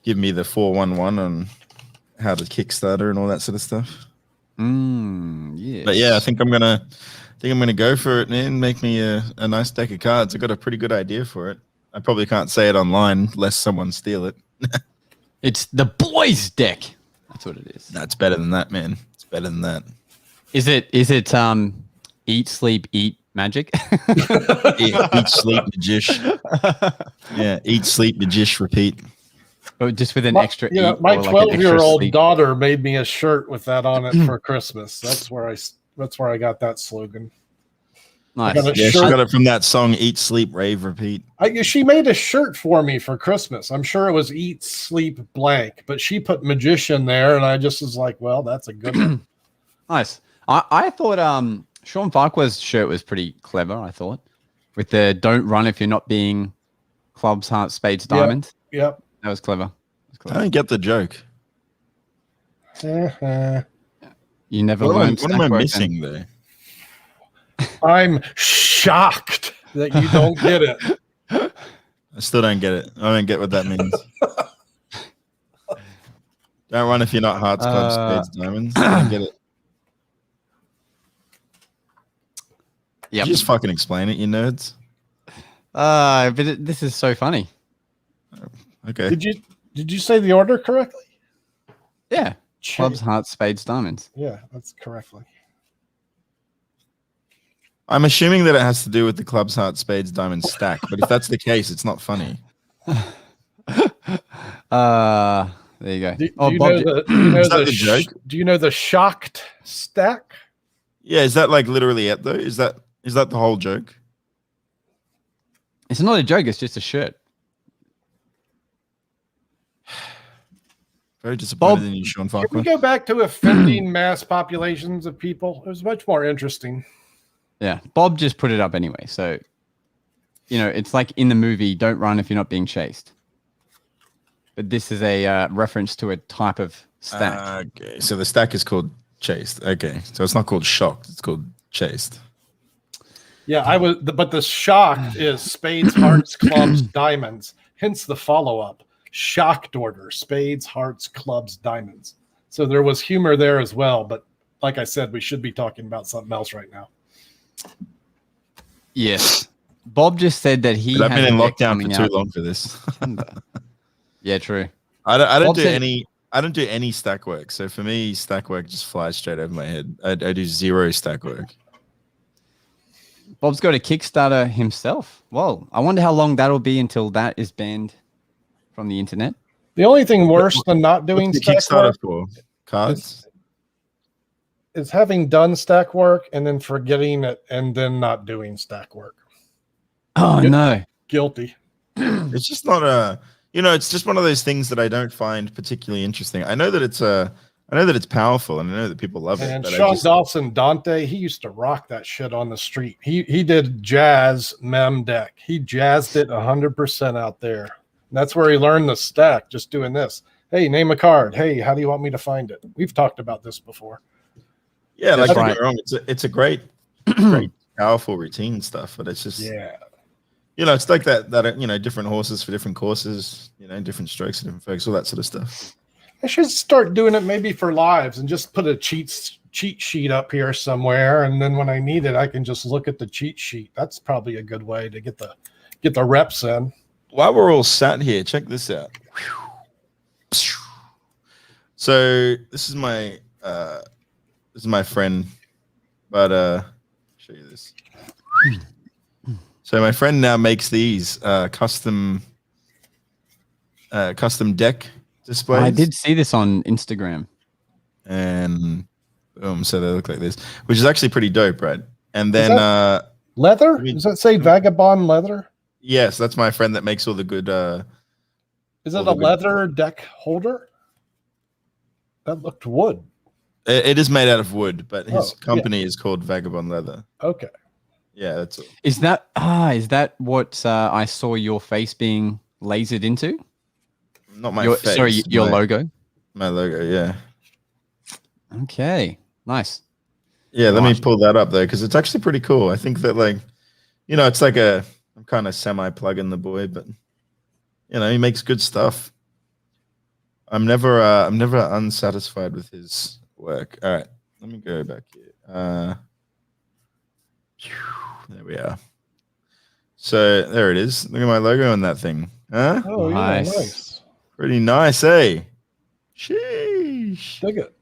give me the 411 on how to Kickstarter and all that sort of stuff. Yeah. But yeah, I think I'm gonna go for it, man. Make me a nice deck of cards. I got a pretty good idea for it. I probably can't say it online lest someone steal it. It's the boys' deck. That's what it is. No, it's better than that, man. It's better than that. Is it eat, sleep, eat magic? Eat, sleep, magish. Yeah, eat, sleep, magish, repeat. But just with an extra. My 12-year-old daughter made me a shirt with that on it for Christmas. That's where I got that slogan. Nice. Yeah, she got it from that song "Eat, Sleep, Rave, Repeat." She made a shirt for me for Christmas. I'm sure it was "Eat, Sleep, Blank," but she put magician there, and I just was like, "Well, that's a good one." Nice. I thought Sean Farquhar's shirt was pretty clever. I thought with the "Don't run if you're not being clubs, hearts, spades, diamonds." Yep. That was clever. I don't get the joke. You never learned. What am I missing there? I'm shocked that you don't get it. I still don't get it. I don't get what that means. Don't run if you're not hearts, clubs, spades, diamonds. I don't get it. Yeah. Just fucking explain it, you nerds. But this is so funny. Okay. Did you say the order correctly? Yeah. Clubs, hearts, spades, diamonds. Yeah, that's correctly. I'm assuming that it has to do with the clubs, hearts, spades, diamonds stack. But if that's the case, it's not funny. There you go. Do Oh, you Bob, know the do you know Is that the the joke? do you know the shocked stack? Yeah, is that like literally it though? Is that the whole joke? it's not a joke. It's just a shirt. Very disappointed Bob, in you, Sean Can we Farquhar. go back to offending mass populations of people? It was much more interesting. Yeah, Bob just put it up anyway. So, it's like in the movie, don't run if you're not being chased. But this is a reference to a type of stack. Okay, so the stack is called chased. Okay, so it's not called shocked. It's called chased. Yeah, but the shocked is spades, hearts, clubs, diamonds. Hence the follow-up. Shocked order, spades, hearts, clubs, diamonds. So there was humor there as well, but like I said, we should be talking about something else right now. Yes. Bob just said that he But I've has been in a deck lockdown coming for too out long for this. September. Yeah, true. I don't Bob do said- any stack work. So for me, stack work just flies straight over my head. I do zero stack work. Bob's got a Kickstarter himself. Well, I wonder how long that'll be until that is banned from the internet. The only thing worse than not doing What's the stack Kickstarter work for? Cards? is having done stack work and then forgetting it and then not doing stack work. Oh, Good. no. Guilty. It's just not it's just one of those things that I don't find particularly interesting. I know that it's powerful and I know that people love it. And But Sean Dawson, Dante, he used to rock that shit on the street. He did jazz mem deck. He jazzed it 100% out there. And that's where he learned the stack, just doing this. Hey, name a card. Hey, how do you want me to find it? We've talked about this before. yeah, like That's don't right. get me wrong, it's a great, great powerful routine stuff, but it's just it's like that different horses for different courses, different strokes for different folks, all that sort of stuff. I should start doing it maybe for lives and just put a cheat sheet up here somewhere, and then when I need it, I can just look at the cheat sheet. That's probably a good way to get the reps in. While we're all sat here, check this out. So this is my friend, but show you this. So my friend now makes these custom deck displays. I did see this on Instagram. And boom, so they look like this, which is actually pretty dope, right? And then Leather? Does that say Vagabond leather? yes, that's my friend that makes all the good. Is it a leather deck holder? That looked wood. It is made out of wood, but his Oh, company is called Vagabond Leather. Okay. Yeah, that's all. Is that what I saw your face being lasered into? Not my face. Sorry, your logo. My logo, yeah. Okay, nice. Yeah, let me pull that up though, because it's actually pretty cool. I think that it's like I'm kind of semi-plugging the boy, but he makes good stuff. I'm never unsatisfied with his work. All right, let me go back here. There we are. So there it is. Look at my logo on that thing. Huh? Oh, Nice. yeah, nice. Pretty nice, eh? Sheesh. Dig it.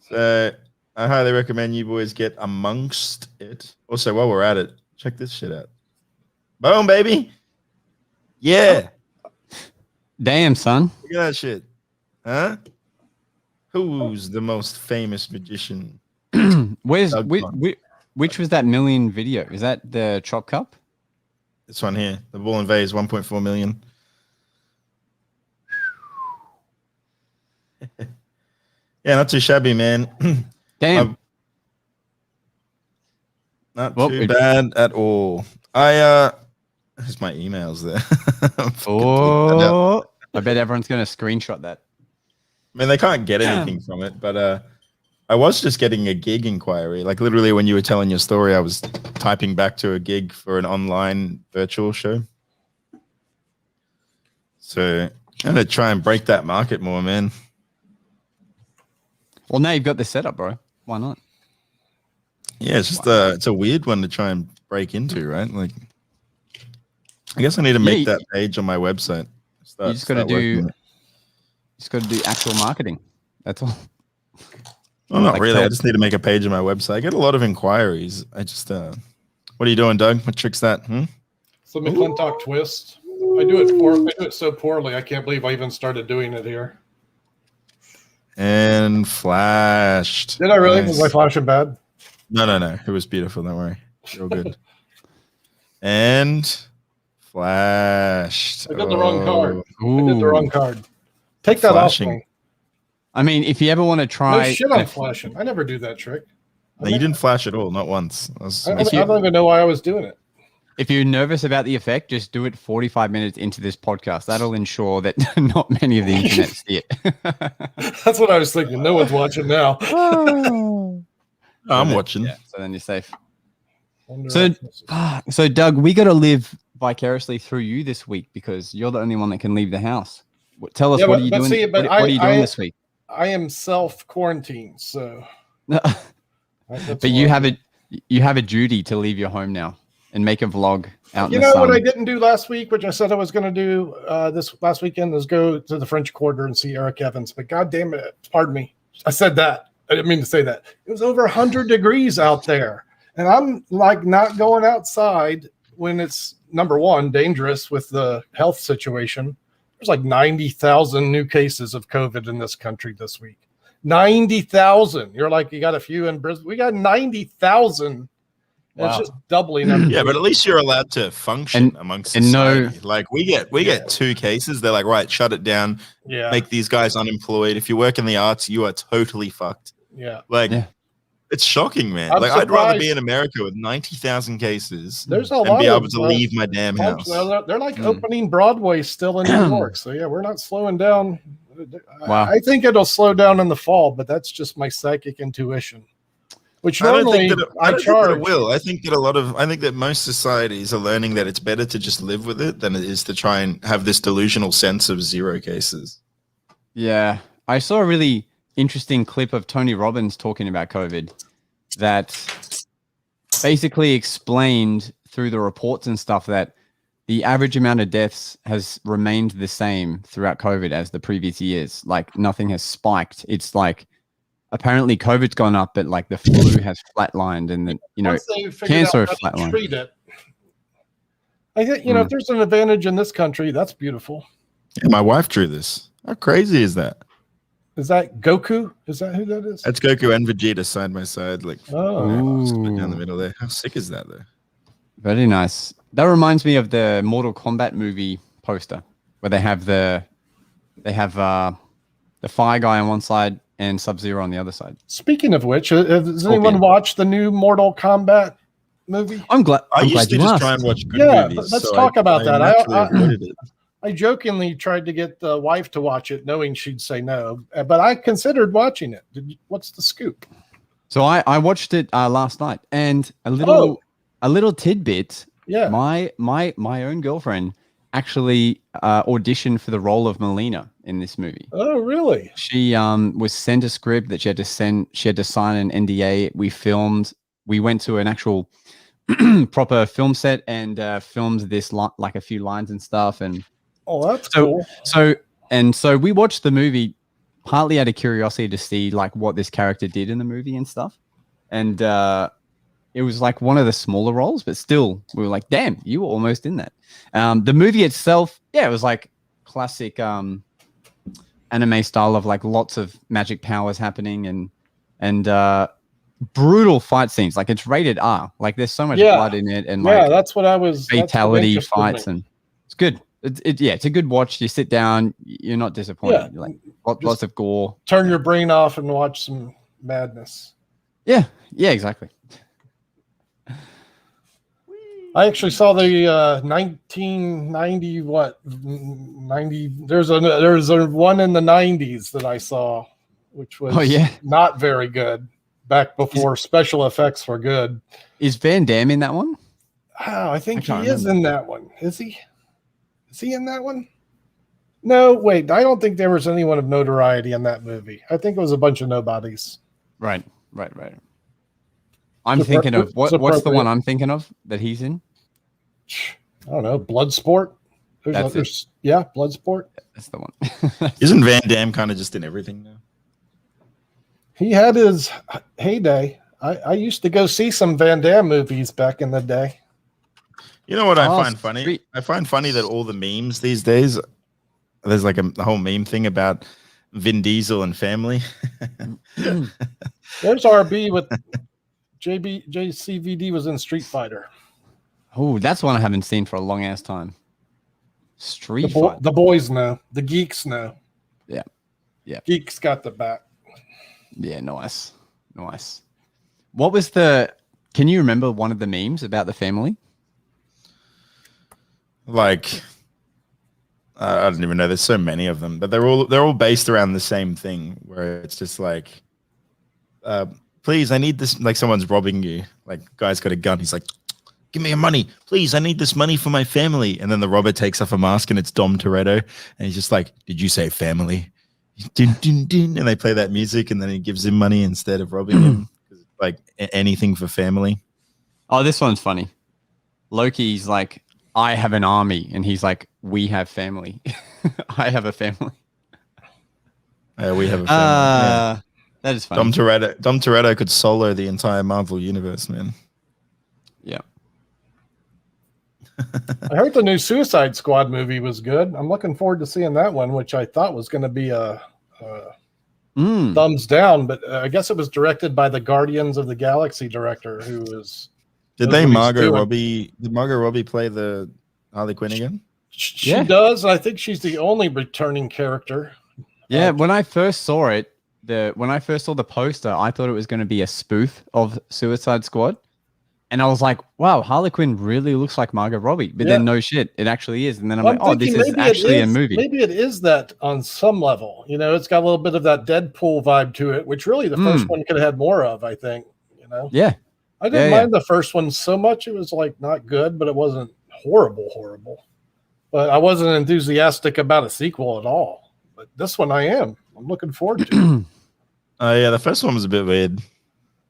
So I highly recommend you boys get amongst it. Also, while we're at it, check this shit out. Boom, baby. Yeah. Damn, son. Look at that shit. Huh? Who's the most famous magician? Where's Doug which was that million video? Is that the Chop Cup? This one here. The ball and vase, 1.4 million. Yeah, not too shabby, man. Damn. Not Well, too bad at all. Here's my emails there. Oh, I bet everyone's going to screenshot that. I mean, they can't get anything from it, but I was just getting a gig inquiry. Like literally when you were telling your story, I was typing back to a gig for an online virtual show. So I'm going to try and break that market more, man. Well, now you've got the setup, bro. Why not? Yeah, it's just it's a weird one to try and break into, right? Like, I guess I need to make that page on my website. You just got to do actual marketing. That's all. Well, not really. I just need to make a page on my website. I get a lot of inquiries. I just What are you doing, Doug? What trick's that? It's the McClintock twist. I do it so poorly. I can't believe I even started doing it here. And flashed. Did I really? Nice. Was my flashing bad? No. It was beautiful. Don't worry. Real good. And flashed. I did the wrong card. Ooh. I did the wrong card. Take that Flashing. off me. I mean, if you ever want to No try, shit, I'm flashing. I never do that trick. No, you didn't flash at all. Not once. I don't even know why I was doing it. if you're nervous about the effect, just do it 45 minutes into this podcast. That'll ensure that not many of the internet see it. That's what I was thinking. No one's watching now. I'm watching. Yeah, so then you're safe. So Doug, we got to live vicariously through you this week because you're the only one that can leave the house. Tell us, what are you doing? What are you doing this week? I am self-quarantined, so. But you have a duty to leave your home now and make a vlog out in the sun. You know what I didn't do last week, which I said I was going to do this last weekend, is go to the French Quarter and see Eric Evans. But God damn it, pardon me, I said that. I didn't mean to say that. It was over 100 degrees out there, and I'm like not going outside when it's, number one, dangerous with the health situation. There's like 90,000 new cases of COVID in this country this week. 90,000. You're like, you got a few in Brisbane. We got 90,000. Wow. It's just doubling up. Yeah, but at least you're allowed to function amongst society. Like we get 2 cases. They're like, right, shut it down. Yeah. Make these guys unemployed. If you work in the arts, you are totally fucked. Yeah. Like it's shocking, man. I'm like surprised. I'd rather be in America with 90,000 cases There's a and lot be able of to leave my damn house. They're like opening Broadway still in New York. So yeah, we're not slowing down. Wow. I think it'll slow down in the fall, but that's just my psychic intuition. Which normally I don't charge. think that it will. I think that most societies are learning that it's better to just live with it than it is to try and have this delusional sense of 0 cases. Yeah. I saw a really interesting clip of Tony Robbins talking about COVID that basically explained through the reports and stuff that the average amount of deaths has remained the same throughout COVID as the previous years. Like nothing has spiked. It's like apparently COVID's gone up, but like the flu has flatlined and the, cancer has flatlined. Treat it. I think, if there's an advantage in this country, that's beautiful. Yeah, my wife drew this. How crazy is that? Is that Goku? Is that who that is? That's Goku and Vegeta side by side, like split down the middle there. How sick is that, though? Very nice. That reminds me of the Mortal Kombat movie poster, where they have the Fire guy on one side and Sub-Zero on the other side. Speaking of which, has anyone watched the new Mortal Kombat movie? I'm glad. I used to just try and watch good movies. Let's talk about that. I jokingly tried to get the wife to watch it, knowing she'd say no, but I considered watching it. What's the scoop? So I watched it last night, and a little tidbit. Yeah, my own girlfriend actually auditioned for the role of Melina in this movie. Oh, really? She was sent a script that she had to sign an NDA. We went to an actual proper film set and filmed this like a few lines and stuff. And that's cool. So we watched the movie partly out of curiosity to see like what this character did in the movie and stuff. And it was like one of the smaller roles, but still we were like, damn, you were almost in that. The movie itself, it was like classic anime style of like lots of magic powers happening and brutal fight scenes. Like it's rated R. Like there's so much blood in it and like that's what I was fatality fights and it's good. It's a good watch. You sit down, you're not disappointed. Yeah. You're like lots of gore. Turn your brain off and watch some madness. Yeah, exactly. I actually saw the 1990 90. There's a one in the 90s that I saw, which was not very good. Back before special effects were good. Is Van Damme in that one? Oh, I think he is in that one. Is he? Is he in that one? No, wait. I don't think there was anyone of notoriety in that movie. I think it was a bunch of nobodies. Right. I'm thinking of what's the one I'm thinking of that he's in? I don't know. Bloodsport. Yeah, Bloodsport. That's the one. Isn't Van Damme kind of just in everything now? He had his heyday. I used to go see some Van Damme movies back in the day. You know what I Oh, find funny? street- I find funny that all the memes these days, there's like a whole meme thing about Vin Diesel and family. There's RB with JCVD was in Street Fighter. Oh, that's one I haven't seen for a long ass time. Street Fighter. The boys know. The geeks know. Yeah. Yeah. Geeks got the back. Yeah, nice. Nice. What was can you remember one of the memes about the family? Like, I don't even know. There's so many of them, but they're all based around the same thing. Where it's just like, please, I need this. Like someone's robbing you. Like, guy's got a gun. He's like, give me your money, please. I need this money for my family. And then the robber takes off a mask, and it's Dom Toretto, and he's just like, did you say family? Dun, dun, dun. And they play that music, and then he gives him money instead of robbing him. Like anything for family. Oh, this one's funny. Loki's like, I have an army, and he's like, we have family. I have a family. We have a family. Yeah. That is funny. Dom Toretto could solo the entire Marvel universe, man. Yeah. I heard the new Suicide Squad movie was good. I'm looking forward to seeing that one, which I thought was going to be a thumbs down, but I guess it was directed by the Guardians of the Galaxy director, who is. Did Margot Robbie play the Harley Quinn again? She does. I think she's the only returning character. Yeah, when I first saw it, when I first saw the poster, I thought it was going to be a spoof of Suicide Squad. And I was like, wow, Harley Quinn really looks like Margot Robbie. But then no shit, it actually is. And then I'm like, oh, this is actually a movie. Maybe it is that on some level. You know, it's got a little bit of that Deadpool vibe to it, which really the first one could have had more of, I think. You know? Yeah. I didn't mind the first one so much. It was like not good, but it wasn't horrible. But I wasn't enthusiastic about a sequel at all. But this one I am. I'm looking forward to. Yeah, the first one was a bit weird.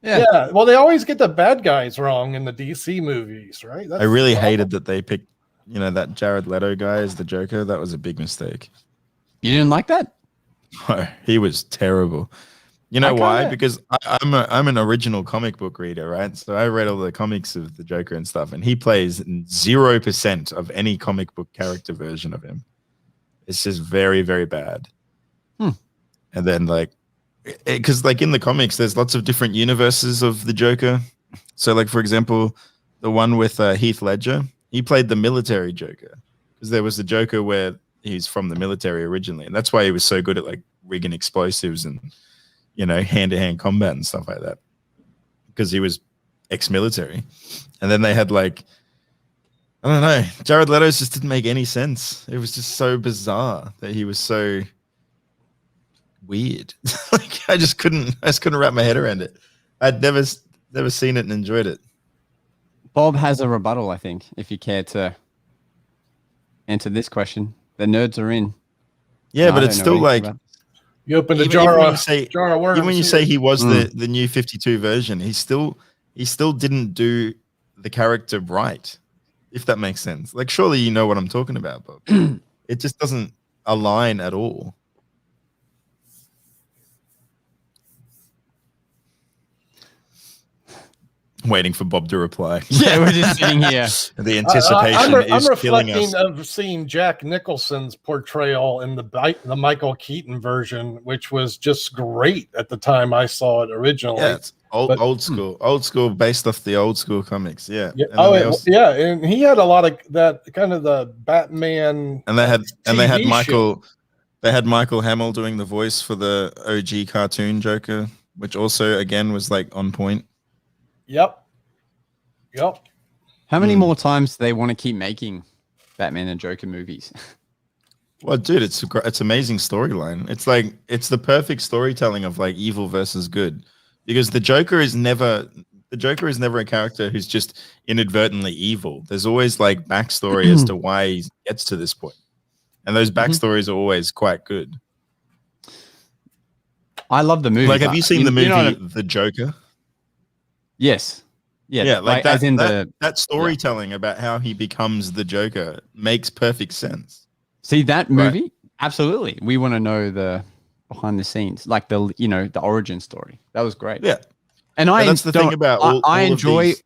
Yeah. Well, they always get the bad guys wrong in the DC movies, right? I really hated that they picked, that Jared Leto guy as the Joker. That was a big mistake. You didn't like that? Oh, he was terrible. You know why? Because I'm an original comic book reader, right? So I read all the comics of the Joker and stuff, and he plays 0% of any comic book character version of him. It's just very, very bad. And then because in the comics, there's lots of different universes of the Joker. So for example, the one with Heath Ledger, he played the military Joker, because there was the Joker where he's from the military originally, and that's why he was so good at rigging explosives and hand-to-hand combat and stuff like that, because he was ex-military. And then they had I don't know, Jared Leto's just didn't make any sense. It was just so bizarre that he was so weird. I just couldn't wrap my head around it. I'd never seen it and enjoyed it. Bob has a rebuttal, I think, if you care to answer this question. The nerds are in. Yeah, but it's still you open the jar of worms. Even when you say he was the new 52 version, he still didn't do the character right, if that makes sense. Surely you know what I'm talking about, Bob. It just doesn't align at all. Waiting for Bob to reply. Yeah, we're just sitting here. The anticipation is killing us. I'm reflecting of seeing Jack Nicholson's portrayal in the Michael Keaton version, which was just great at the time I saw it originally. Yeah, it's old school, based off the old school comics. Yeah. And he had a lot of that kind of the Batman. And they had Michael. They had Michael Hamill doing the voice for the OG cartoon Joker, which also again was on point. Yep. How many more times do they want to keep making Batman and Joker movies? Well, dude, it's amazing storyline. It's the perfect storytelling of evil versus good, because the Joker is never a character who's just inadvertently evil. There's always backstory as to why he gets to this point, and those backstories are always quite good. I love the movie. Have you seen the movie The Joker? Yes. Yeah. That storytelling about how he becomes the Joker makes perfect sense. See that movie? Right. Absolutely. We want to know the behind the scenes, the origin story. That was great. Yeah. And But that's the thing about I all enjoy. of these.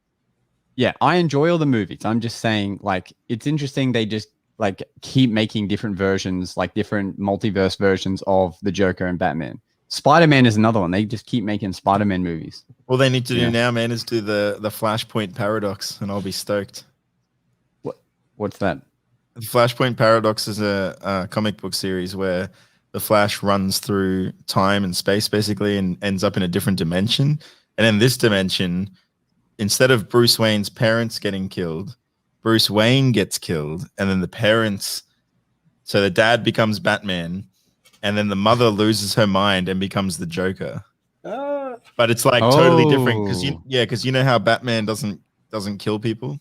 Yeah, I enjoy all the movies. I'm just saying, like, it's interesting. They just like keep making different versions, like different multiverse versions of the Joker and Batman. Spider-Man is another one. They just keep making Spider-Man movies. All they need to do now, man, is do the Flashpoint paradox, and I'll be stoked. What's that? The Flashpoint paradox is a comic book series where the Flash runs through time and space, basically, and ends up in a different dimension. And in this dimension, instead of Bruce Wayne's parents getting killed, Bruce Wayne gets killed, and then the parents, so the dad becomes Batman, and then the mother loses her mind and becomes the Joker. But it's like totally different because you know how Batman doesn't kill people.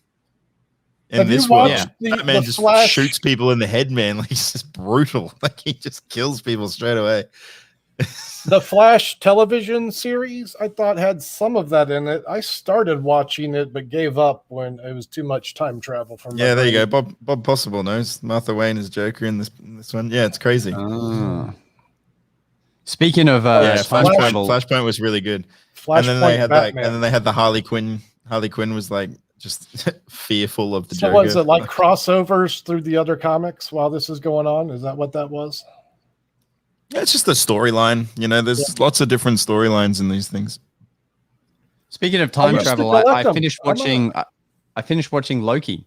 In this world, Batman just shoots people in the head, man. Like, he's just brutal. Like, he just kills people straight away. The Flash television series, I thought, had some of that in it. I started watching it, but gave up when it was too much time travel for me. Yeah, there you go. Bob Possible knows Martha Wayne is Joker in this one. Yeah, it's crazy. Speaking of Flashpoint was really good. And then they had the Harley Quinn. Harley Quinn was like just fearful of the Joker. So was it like crossovers through the other comics while this is going on? Is that what that was? Yeah, it's just a storyline. You know, there's lots of different storylines in these things. Speaking of time travel, I finished watching. I finished watching Loki.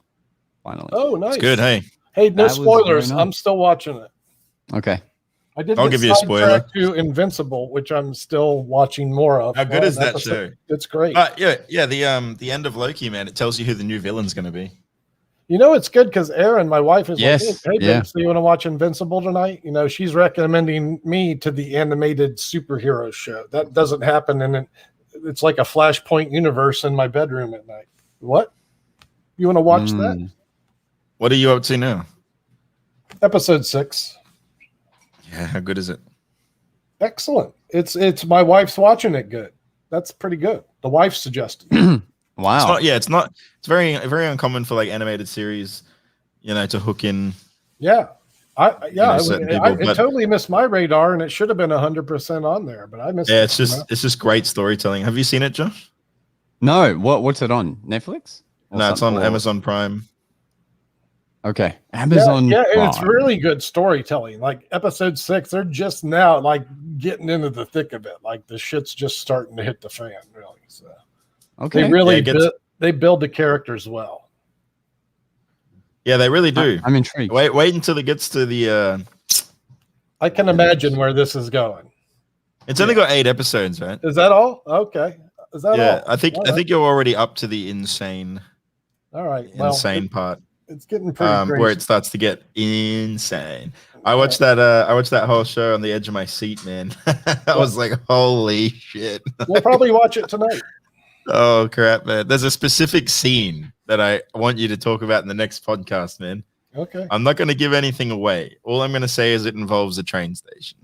Finally. Oh, nice. It's good. Hey, no spoilers. I'm still watching it. Okay. I'll give you a spoiler. To Invincible, which I'm still watching more of. How good is that show? It's great. Yeah. The end of Loki, man. It tells you who the new villain's going to be. You know, it's good because Erin, my wife, is like, hey, babe, so you want to watch Invincible tonight? You know, she's recommending me to the animated superhero show. That doesn't happen. And it's like a Flashpoint universe in my bedroom at night. What? You want to watch that? What are you up to now? Episode 6. Yeah, how good is it? Excellent. It's my wife's watching it good. That's pretty good. The wife suggested. Wow. It's very, very uncommon for like animated series, you know, to hook in. Yeah. It totally missed my radar, and it should have been 100% on there, but I missed it. Yeah, it's just great storytelling. Have you seen it, Josh? No. What's it on? Netflix? No, it's on Amazon Prime. Okay. Amazon. Yeah, and it's really good storytelling. Like episode 6, they're just now like getting into the thick of it. Like the shit's just starting to hit the fan, really. So okay. They really they build the characters well. Yeah, they really do. I'm intrigued. Wait until it gets to the I can imagine where this is going. It's only got 8 episodes, right? Is that all? Okay. Is that all? I think you're already up to the insane. All right. Part. It's getting pretty crazy. Where it starts to get insane. I watched that whole show on the edge of my seat, man. I was like, holy shit. We'll probably watch it tonight. Oh crap, man. There's a specific scene that I want you to talk about in the next podcast, man. Okay. I'm not going to give anything away. All I'm going to say is it involves a train station.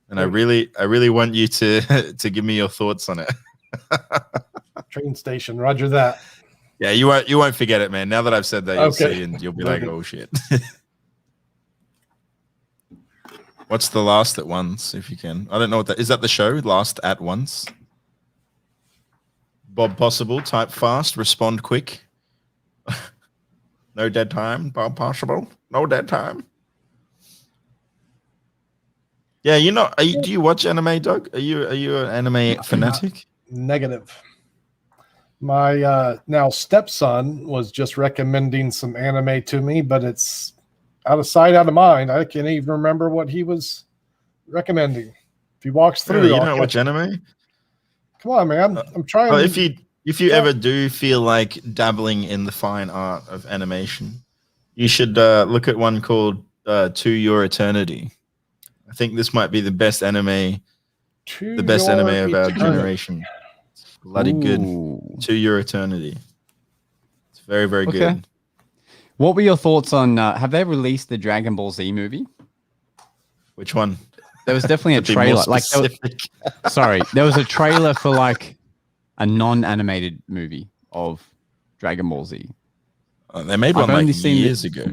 And I really want you to give me your thoughts on it. Train station. Roger that. Yeah, you won't forget it, man. Now that I've said that, you'll see and you'll be like, oh shit. What's the Last at Once, if you can? I don't know what that is. That the show Last at Once? Bob Possible, type fast, respond quick. No dead time, Bob Possible. No dead time. Yeah, do you watch anime, Doug? Are you an anime fanatic? Negative. My now stepson was just recommending some anime to me, but it's out of sight, out of mind. I can't even remember what he was recommending. If he walks through, you don't watch anime? Come on, man. I'm trying. Well, if you ever do feel like dabbling in the fine art of animation, you should look at one called To Your Eternity. I think this might be the best anime of our generation. Bloody good. To Your Eternity. It's very, very good. What were your thoughts on have they released the Dragon Ball Z movie? Which one? There was definitely a trailer. There was a trailer for like a non-animated movie of Dragon Ball Z. They made one like years ago.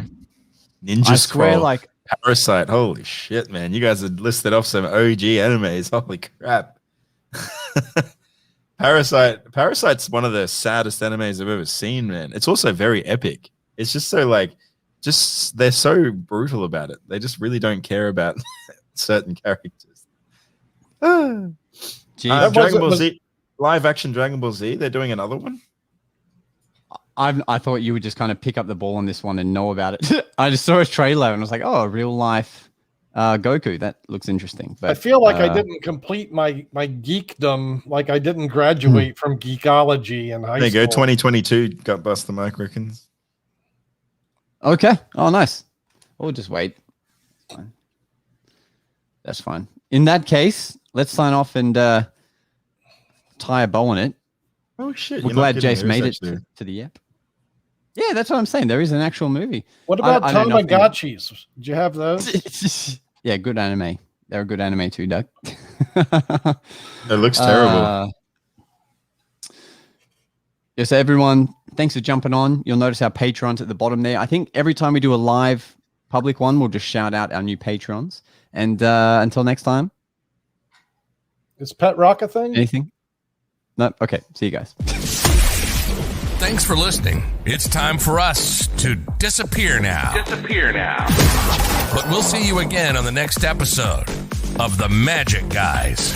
Ninja Scroll, Parasite. Holy shit, man! You guys had listed off some OG animes. Holy crap! Parasite's one of the saddest animes I've ever seen, man. It's also very epic. It's just so they're so brutal about it. They just really don't care about certain characters. Dragon Ball Z, live action Dragon Ball Z. They're doing another one. I thought you would just kind of pick up the ball on this one and know about it. I just saw a trailer and I was like, oh, real life Goku. That looks interesting. But I feel like I didn't complete my geekdom. Like I didn't graduate from geekology in high school. There you go. 2022 got Buster Mike Rickens. Okay. Oh, nice. We'll just wait. That's fine. In that case, let's sign off and tie a bow on it. Oh shit! We're glad Jace made it to the app. Yeah, that's what I'm saying. There is an actual movie. What about Tamagotchis? Did you have those? Yeah, good anime. They're a good anime too, Doug. It looks terrible. Yes, everyone, thanks for jumping on. You'll notice our Patreons at the bottom there. I think every time we do a live public one, we'll just shout out our new Patreons. And until next time. Is Pet Rock a thing? Anything? No? Okay. See you guys. Thanks for listening. It's time for us to disappear now. But we'll see you again on the next episode of The Magic Guys.